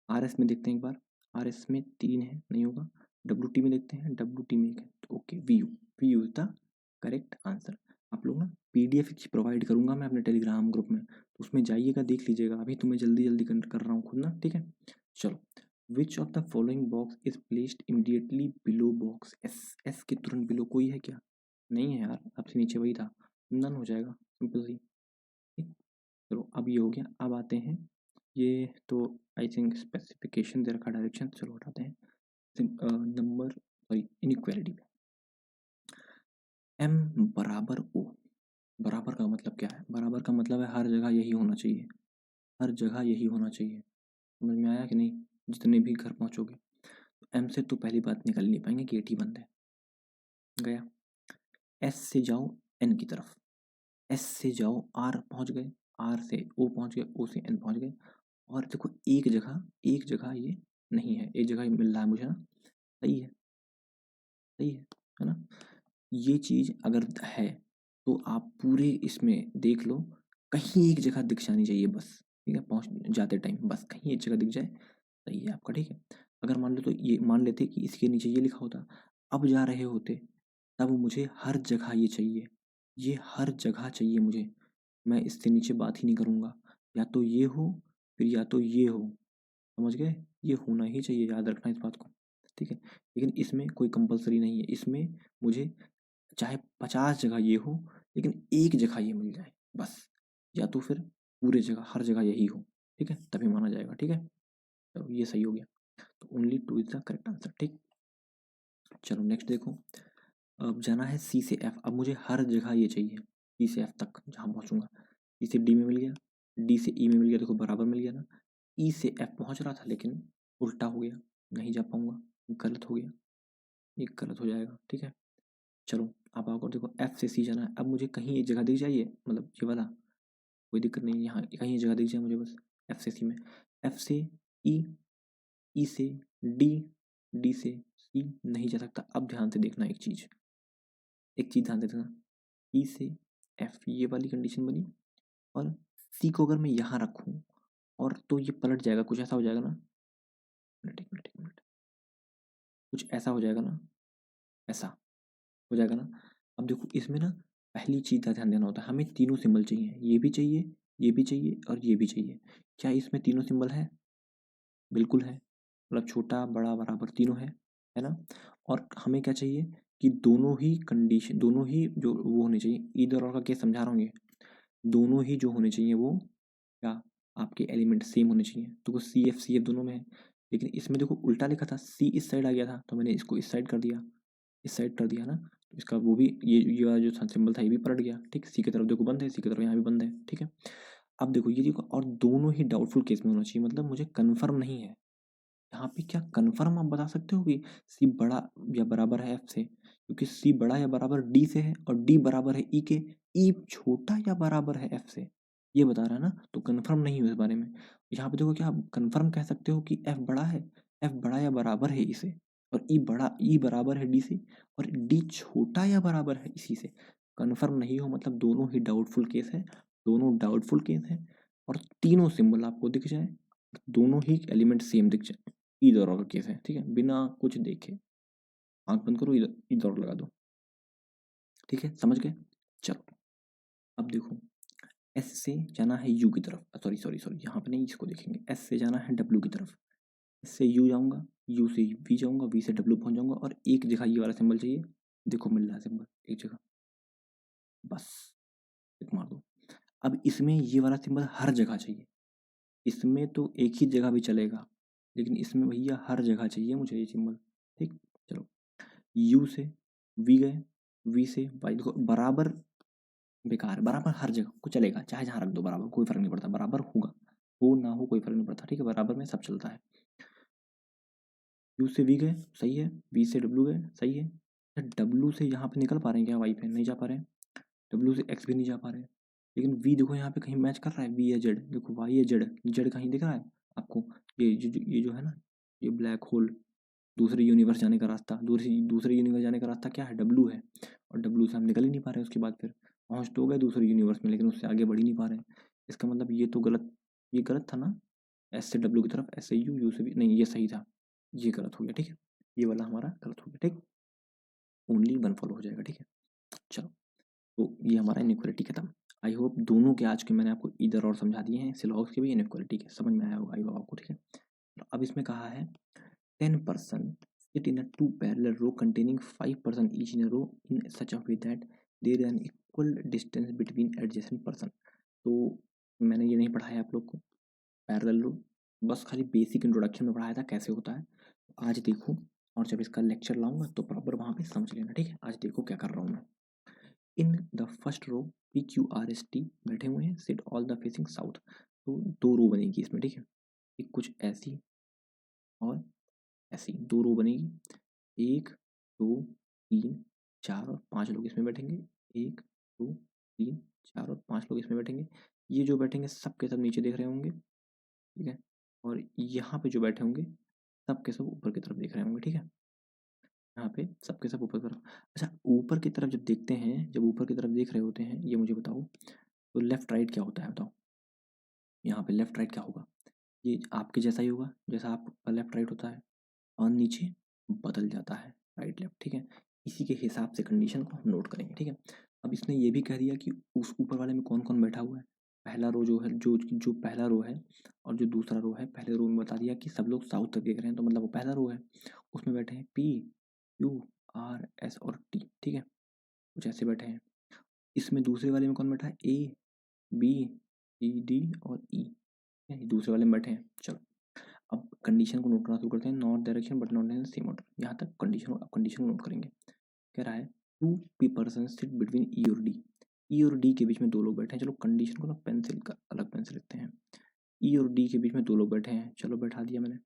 आर एस में देखते हैं एक बार, आर एस में 3 है, नहीं होगा। डब्ल्यू टी में देखते हैं, डब्ल्यू टी में 1 है, तो okay V U is the correct answer. आप लोग ना पीडीएफ प्रोवाइड करूंगा मैं अपने टेलीग्राम ग्रुप में, तो उसमें जाइएगा देख लीजिएगा, अभी तो मैं जल्दी जल्दी कर रहा हूँ खुद ना। ठीक है, चलो। विच of the following box is placed immediately below box S, S के तुरंत बिलो कोई है क्या, नहीं है यार, आपसे नीचे वही था, नन हो जाएगा, सिंपल सी। ठीक, चलो अब ये हो गया। अब आते हैं, ये तो आई थिंक स्पेसिफिकेशन दे रखा, डायरेक्शन, चलो हटाते हैं। नंबर सॉरी इनइक्वालिटी पे एम बराबर ओ, बराबर का मतलब क्या है, बराबर का मतलब है हर जगह यही होना चाहिए, हर जगह यही होना चाहिए। समझ में आया कि नहीं, जितने भी घर पहुंचोगे। एम से तो पहली बात निकल नहीं पाएंगे कि 80 बंद है, गया। एस से जाओ एन की तरफ, एस से जाओ आर पहुंच गए, आर से ओ पहुंच गए, ओ से एन पहुंच गए। और देखो एक जगह ये नहीं है, एक जगह ही मिल रहा है मुझे ना, सही है, सही है ना। ये चीज़ अगर है तो आप पूरे इसमें देख लो, कहीं एक जगह दिख जानी चाहिए बस, ठीक है, पहुँच जाते टाइम बस कहीं एक जगह दिख जाए, सही है आपका, ठीक है। अगर मान लो तो ये मान लेते कि इसके नीचे ये लिखा होता, अब जा रहे होते, तब मुझे हर जगह ये चाहिए, ये हर जगह चाहिए मुझे, मैं इससे नीचे बात ही नहीं करूँगा, या तो ये हो फिर या तो ये हो, समझ गए, ये होना ही चाहिए, याद रखना इस बात को, ठीक है। लेकिन इसमें कोई कंपलसरी नहीं है, इसमें मुझे चाहे 50 जगह ये हो, लेकिन एक जगह ये मिल जाए बस, या तो फिर पूरे जगह हर जगह यही हो, ठीक है, तभी माना जाएगा, ठीक है। चलो ये सही हो गया, तो only two is the correct answer, ठीक। चलो नेक्स्ट देखो, अब जाना है सी से एफ, अब मुझे हर जगह ये चाहिए, सी से एफ तक जहाँ पहुँचूंगा, सी से डी में मिल गया, डी से ई में मिल गया, देखो बराबर मिल गया ना, ई से एफ पहुँच रहा था लेकिन उल्टा हो गया, नहीं जा पाऊंगा, गलत हो गया, ये गलत हो जाएगा, ठीक है। चलो अब आपको देखो एफ से सी जाना है, अब मुझे कहीं एक जगह दिख जाइए, मतलब ये वाला कोई दिक्कत नहीं है, यहाँ कहीं एक जगह दिख जाए मुझे बस, एफ से सी में, एफ से ई, ई से डी, डी से सी नहीं जा सकता। अब ध्यान से देखना एक चीज़, एक चीज़ ध्यान से देखना, ई से एफ ये वाली कंडीशन बनी, और सी को अगर मैं यहाँ रखूँ और तो ये पलट जाएगा, कुछ ऐसा हो जाएगा ना, एक मिनट एक मिनट, कुछ ऐसा हो जाएगा ना, ऐसा हो जाएगा ना। अब देखो इसमें ना पहली चीज़ का ध्यान देना होता है, हमें तीनों सिंबल चाहिए, ये भी चाहिए, ये भी चाहिए और ये भी चाहिए। क्या इसमें तीनों सिंबल है? बिल्कुल है, मतलब छोटा बड़ा बराबर तीनों है ना। और हमें क्या चाहिए कि दोनों ही कंडीशन, दोनों ही जो वो होने चाहिए, इधर और का केस समझा रहा हूँ, ये दोनों ही जो होने चाहिए वो क्या, आपके एलिमेंट सेम होने चाहिए, तो सी एफ दोनों में है। लेकिन इसमें देखो उल्टा लिखा था, सी इस साइड आ गया था तो मैंने इसको इस साइड कर दिया, इस साइड कर दिया ना, तो इसका वो भी ये वाला जो सिंबल था ये भी पलट गया, ठीक। सी की तरफ देखो बंद है, सी की तरफ यहाँ भी बंद है, ठीक है। अब देखो ये देखो, और दोनों ही डाउटफुल केस में होना चाहिए, मतलब मुझे कन्फर्म नहीं है यहाँ पे, क्या कन्फर्म आप बता सकते हो कि सी बड़ा या बराबर है एफ से, क्योंकि सी बड़ा या बराबर डी से है और डी बराबर है ई के, ई छोटा या बराबर है एफ से, ये बता रहा है ना, तो कन्फर्म नहीं हो इस बारे में। यहाँ पे देखो क्या आप कन्फर्म कह सकते हो कि एफ बड़ा है, एफ बड़ा या बराबर है ई से, और ई बराबर है डी से, और डी छोटा या बराबर है इसी से, कन्फर्म नहीं हो मतलब दोनों ही डाउटफुल केस है, दोनों डाउटफुल केस है, और तीनों सिंबल आपको दिख जाए, दोनों ही एलिमेंट सेम दिख जाए, इधर और केस है, ठीक है, बिना कुछ देखे आंख बंद करो, इधर इधर और लगा दो, ठीक है, समझ गए। चलो अब देखो, एस से जाना है यू की तरफ, सॉरी सॉरी सॉरी, यहाँ पे नहीं, इसको देखेंगे, एस से जाना है डब्ल्यू की तरफ, एस से यू जाऊंगा, यू से वी जाऊंगा, वी से डब्ल्यू पहुंच जाऊंगा, और एक जगह ये वाला सिंबल चाहिए, देखो मिल रहा है सिंबल एक जगह, बस टिक मार दो। अब इसमें ये वाला सिंबल हर जगह चाहिए, इसमें तो एक ही जगह भी चलेगा, लेकिन इसमें भैया हर जगह चाहिए मुझे ये सिंबल, ठीक। चलो यू से वी गए, वी से वाई, देखो बराबर बेकार है, बराबर हर जगह को चलेगा, चाहे जहाँ रख दो बराबर, कोई फर्क नहीं पड़ता, बराबर होगा, हो ना हो कोई फर्क नहीं पड़ता, ठीक है, बराबर में सब चलता है। यू से वी गए, सही है, वी से डब्ल्यू गए, सही है, डब्ल्यू से यहाँ पे निकल पा रहे हैं क्या, वाई पे नहीं जा पा रहे हैं, डब्ल्यू से एक्स भी नहीं जा पा रहे हैं, लेकिन वी देखो यहाँ पे कहीं मैच कर रहा है, वी या जेड, देखो वाई या जेड, जेड कहीं दिख रहा है आपको, ये जो है ना, ये ब्लैक होल, दूसरे यूनिवर्स जाने का रास्ता, दूसरे यूनिवर्स जाने का रास्ता क्या है, डब्लू है, और डब्लू से हम निकल ही नहीं पा रहे, उसके बाद फिर पहुंच तो गए दूसरे यूनिवर्स में, लेकिन उससे आगे बढ़ ही नहीं पा रहे हैं, इसका मतलब ये तो गलत, ये गलत था ना, एस से डब्लू की तरफ, एस से यू, यू से भी नहीं, ये सही था, ये गलत हो गया, ठीक है, ये वाला हमारा गलत हो गया, ठीक, ओनली वन फॉलो हो जाएगा, ठीक है। चलो तो ये हमारा इनइक्वालिटी खत्म। आई होप दोनों के आज के मैंने आपको इधर और समझा दिए हैं, सिलॉग्स के भी इनइक्वालिटी के, समझ में आया होगा आई होप आपको, ठीक है। तो अब इसमें कहा है 10% sit in a two parallel row containing 5% each in a row in such a way that there is an equal distance between adjacent person। तो मैंने ये नहीं पढ़ाया आप लोग को पैरेलल रो, बस खाली बेसिक इंट्रोडक्शन में पढ़ाया था कैसे होता है, आज देखो, और जब इसका लेक्चर लाऊंगा तो प्रॉपर वहाँ पे समझ लेना, ठीक है। आज देखो क्या कर रहा हूँ मैं, in the first row P Q R S T बैठे हुए हैं, sit all the facing south, तो दो रो बनेगी इसमें, ठीक है, एक कुछ ऐसी और ऐसी दो रो बनेगी, एक दो तीन चार और पांच लोग इसमें बैठेंगे, एक दो तीन चार और पांच लोग इसमें बैठेंगे, ये जो बैठेंगे सब के सब नीचे देख रहे होंगे, ठीक है, और यहाँ पे जो बैठे होंगे सबके सब ऊपर की तरफ देख रहे होंगे, ठीक है। यहाँ पे सबके सब ऊपर की तरफ। अच्छा, ऊपर की तरफ जब देखते हैं, जब ऊपर की तरफ देख रहे होते हैं, ये मुझे बताओ, तो लेफ्ट राइट क्या होता है बताओ। यहाँ पे लेफ्ट राइट क्या होगा, ये आपके जैसा ही होगा, जैसा आपका लेफ्ट राइट होता है, और नीचे बदल जाता है राइट लेफ्ट, ठीक है। इसी के हिसाब से कंडीशन को हम नोट करेंगे, ठीक है। अब इसने ये भी कह दिया कि उस ऊपर वाले में कौन कौन बैठा हुआ है। पहला रो जो है, जो जो पहला रो है और जो दूसरा रो है, पहले रो में बता दिया कि सब लोग साउथ तक देख रहे हैं, तो मतलब वो पहला रो है, उसमें बैठे हैं पी, क्यू, आर, एस और टी, ठीक है, कुछ ऐसे बैठे हैं। इसमें दूसरे वाले में कौन बैठा है, ए, बी, सी, डी और ई, दूसरे वाले में बैठे हैं। चलो, अब कंडीशन को नोट करना शुरू करते हैं। Not direction but not in same order, यहाँ तक कंडीशन, अब कंडीशन को नोट करेंगे। कह रहा है two P person sit between E और डी, ई और डी के बीच में दो लोग बैठे हैं। चलो कंडीशन को ना पेंसिल का अलग पेंसिल लिखते हैं। ई और डी के बीच में दो लोग बैठे हैं, चलो बैठा दिया मैंने।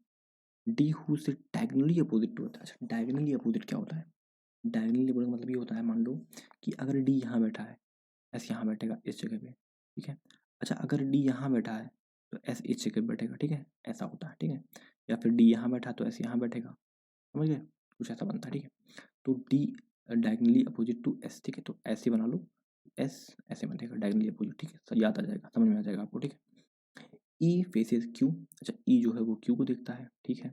D who sit diagonally opposite to होता है। अच्छा, डायगोनली अपोजिट क्या होता है, डायगोनली अपोजिट मतलब ये होता है, मान लो कि अगर डी यहाँ बैठा है, एस यहाँ बैठेगा इस जगह पे, ठीक है। अच्छा, अगर डी यहाँ बैठा है तो एस इस जगह पे बैठेगा, ठीक है, ऐसा होता है, ठीक है। या फिर डी यहाँ बैठा तो एस यहाँ बैठेगा, समझ गए, कुछ ऐसा बनता है, ठीक है। तो D diagonally opposite to S, ठीक है, तो ऐसे बना लो, एस ऐसे बनेगा डायगनली अपोजिट, ठीक है, सब याद आ जाएगा, समझ में आ जाएगा आपको, ठीक है। ई फेसेस क्यू, अच्छा ई जो है वो क्यू को देखता है, ठीक है।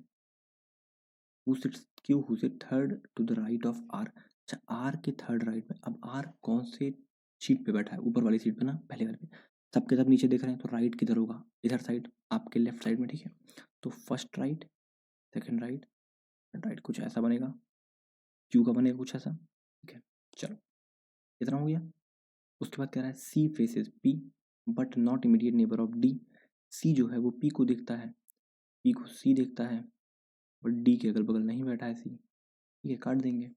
Who sits Q, who sit third to the right of R, अच्छा आर के थर्ड राइट में, अब आर कौन से सीट पे बैठा है, ऊपर वाली सीट पे ना, पहले वाले पे। सबके सब नीचे देख रहे हैं, तो राइट किधर होगा, इधर साइड, आपके लेफ्ट साइड में, ठीक है। तो first right, second right, third right, कुछ ऐसा बनेगा, क्यू का बनेगा कुछ ऐसा, ठीक है। चलो, इतना हो गया। उसके बाद कह रहा है C faces P but not immediate neighbour of D, C जो है वो पी को देखता है, पी को सी देखता है, और डी के अगल बगल नहीं बैठा है सी, ठीक है, काट देंगे।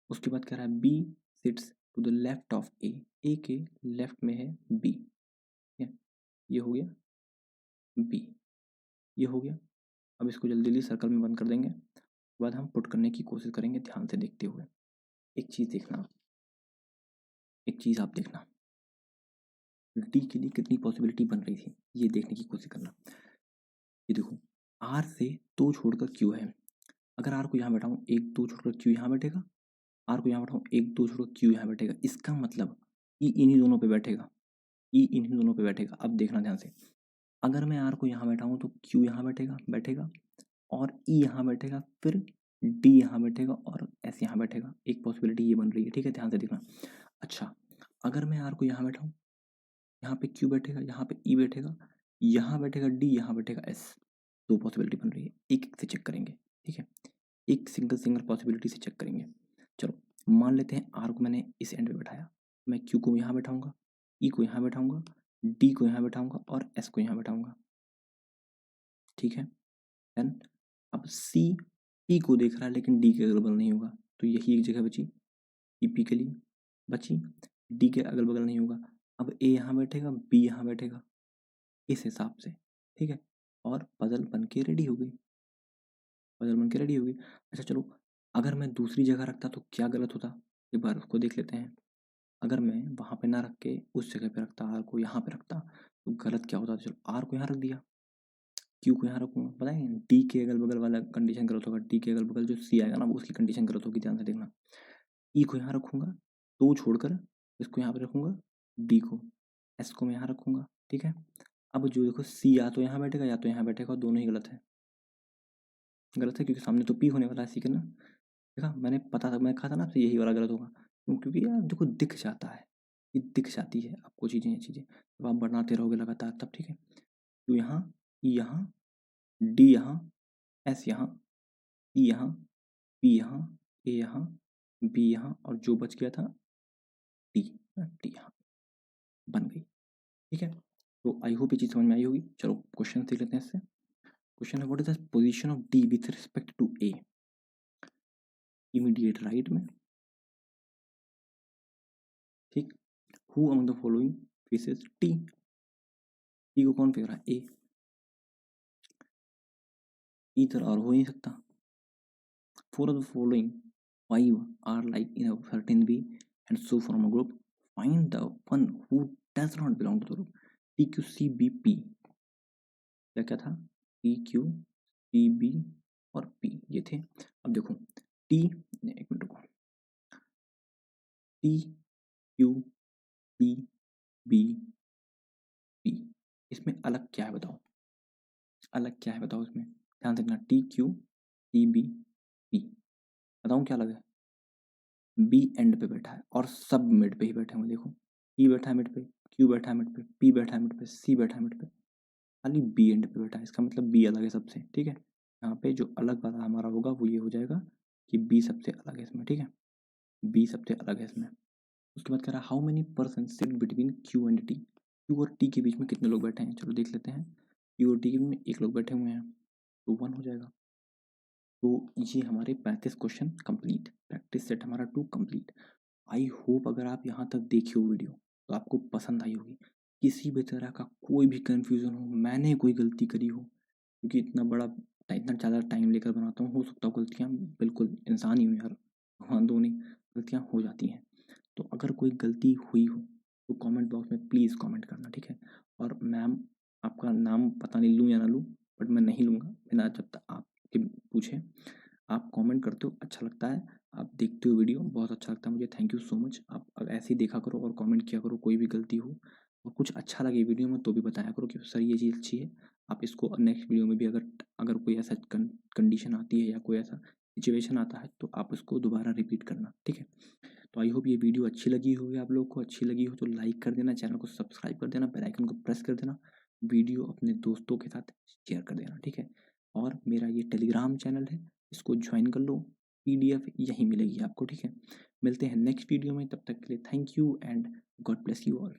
उसके बाद कह रहा है B sits to the left of A, A के लेफ्ट में है बी, ठीक है, ये हो गया बी, ये हो गया। अब इसको जल्दी जल्दी सर्कल में बंद कर देंगे, उसके बाद हम पुट करने की कोशिश करेंगे ध्यान से देखते हुए। एक चीज़ देखना, एक चीज़ आप देखना, डी के लिए कितनी पॉसिबिलिटी बन रही थी, ये देखने की कोशिश करना। ये देखो, आर से दो छोड़कर क्यू है, अगर आर को यहाँ बैठाऊँ, एक दो छोड़कर क्यू यहाँ बैठेगा, आर को यहाँ बैठाऊँ, एक दो छोड़कर क्यू यहाँ बैठेगा, इसका मतलब ई इन्हीं दोनों पे बैठेगा, ई इन्हीं दोनों पे बैठेगा। अब देखना ध्यान से, अगर मैं आर को यहाँ बैठाऊँ तो क्यू यहाँ बैठेगा बैठेगा और ई यहाँ बैठेगा, फिर डी यहाँ बैठेगा और एस यहाँ बैठेगा, एक पॉसिबिलिटी ये बन रही है, ठीक है, ध्यान से देखना। अच्छा, अगर मैं आर को यहाँ बैठाऊँ, यहाँ पे क्यू बैठेगा, यहाँ पे ई बैठेगा, यहाँ बैठेगा डी, यहाँ बैठेगा एस, दो पॉसिबिलिटी बन रही है, एक एक से चेक करेंगे, ठीक है, एक सिंगल सिंगल पॉसिबिलिटी से चेक करेंगे। चलो, मान लेते हैं आर को मैंने इस एंड पे बैठाया, मैं क्यू को यहाँ बैठाऊंगा, ई को यहाँ बैठाऊंगा, डी को यहाँ बैठाऊंगा और एस को यहाँ बैठाऊंगा, ठीक है। देन अब सी पी को देख रहा है लेकिन डी के अगल बगल नहीं होगा, तो यही एक जगह बची, ई पी के लिए बची, डी के अगल बगल नहीं होगा। अब ए यहाँ बैठेगा, बी यहाँ बैठेगा, इस हिसाब से, ठीक है, और पजल बन के रेडी हो गई, पजल बन के रेडी हो गई। अच्छा चलो, अगर मैं दूसरी जगह रखता तो क्या गलत होता, एक बार उसको देख लेते हैं। अगर मैं वहाँ पे ना रख के उस जगह पे रखता, आर को यहाँ पे रखता, तो गलत क्या होता, चलो आर को यहाँ रख दिया, क्यू को यहाँ रखूँगा, पता है डी के अगल बगल वाला कंडीशन गलत होगा, डी के अगल बगल जो सी आएगा ना वो उसकी कंडीशन गलत होगी, ध्यान से देखना। ई को यहाँ रखूँगा, दो छोड़कर इसको यहाँ पे रखूँगा, डी को, एस को मैं यहाँ रखूँगा, ठीक है। अब जो देखो सी या तो यहाँ बैठेगा या तो यहाँ बैठेगा, दोनों ही गलत है, गलत है क्योंकि सामने तो पी होने वाला है, सी का ना, देखा मैंने पता था, मैं कहा था ना आपसे यही वाला गलत होगा, क्यों, क्योंकि यार देखो दिख जाता है, ये दिख जाती है आपको चीज़ें, ये चीज़ें जब आप बनाते रहोगे लगातार तब, ठीक है। तो यहाँ ई यहाँ, डी यहाँ, एस यहाँ, ई यहाँ, पी यहाँ, ए यहाँ, बी यहाँ और जो बच गया था डी, डी यहाँ बन गई, ठीक है। तो आई होप ये चीज़ समझ में आई होगी। चलो क्वेश्चन देख लेते हैं इससे। क्वेश्चन है what is the position of D with respect to A, immediate right में, ठीक। Who among the following faces T, T को कौन फेर रहा है, ए, इधर और हो नहीं सकता। Four of the following five are like in a certain way and so form a group, find the one who does not belong to the group. P Q C B P, क्या क्या था, P Q C B और P, ये थे। अब देखो T, एक minute रुको, T Q P B P, इसमें अलग क्या है बताओ, अलग क्या है बताओ इसमें, ध्यान रखना, T Q P B P, बताऊँ क्या अलग है? बी एंड पे बैठा है और सब मिड पे ही बैठे हुए, देखो पी बैठा है मिड पे, क्यू बैठा है मिड पे, पी बैठा है मिड पे, सी बैठा है मिड पे, खाली बी एंड पे बैठा है, इसका मतलब बी अलग है सबसे, ठीक है। यहाँ पे जो अलग वाला हमारा होगा वो ये हो जाएगा कि बी सबसे अलग है इसमें, ठीक है, बी सबसे अलग है इसमें। उसके बाद कह रहा है how many person sit between Q and T, Q और टी के बीच में कितने लोग बैठे हैं, चलो देख लेते हैं। क्यू और टी के बीच में एक लोग बैठे हुए हैं, तो 1 हो जाएगा। तो ये हमारे 35 क्वेश्चन कंप्लीट, प्रैक्टिस सेट हमारा 2 कंप्लीट। आई होप अगर आप यहाँ तक देखे हो वीडियो तो आपको पसंद आई होगी। किसी भी तरह का कोई भी कन्फ्यूज़न हो, मैंने कोई गलती करी हो, क्योंकि इतना ज़्यादा टाइम लेकर बनाता हूँ, हो सकता है गलतियाँ, बिल्कुल इंसान ही हूँ यार, हाँ दो नहीं, गलतियाँ हो जाती हैं। तो अगर कोई गलती हुई हो तो कमेंट बॉक्स में प्लीज़ कमेंट करना, ठीक है। और मैम, आपका नाम पता नहीं लूँ या ना लूँ, बट मैं नहीं लूँगा बिना जब तक आपके पूछे। आप कमेंट करते हो, अच्छा लगता है, आप देखते हो वीडियो, बहुत अच्छा लगता है मुझे, थैंक यू सो मच। आप अब ऐसे ही देखा करो और कमेंट किया करो, कोई भी गलती हो और कुछ अच्छा लगे वीडियो में तो भी बताया करो कि सर ये चीज़ अच्छी है। आप इसको नेक्स्ट वीडियो में भी अगर अगर कोई ऐसा कंडीशन आती है या कोई ऐसा सिचुएशन आता है तो आप उसको दोबारा रिपीट करना, ठीक है। तो आई होप ये वीडियो अच्छी लगी होगी, आप लोग को अच्छी लगी हो तो लाइक कर देना, चैनल को सब्सक्राइब कर देना, बेल आइकन को प्रेस कर देना, वीडियो अपने दोस्तों के साथ शेयर कर देना, ठीक है। और मेरा ये टेलीग्राम चैनल है, इसको ज्वाइन कर लो, पीडीएफ यहीं मिलेगी आपको, ठीक है। मिलते हैं नेक्स्ट वीडियो में, तब तक के लिए thank you and God bless you all.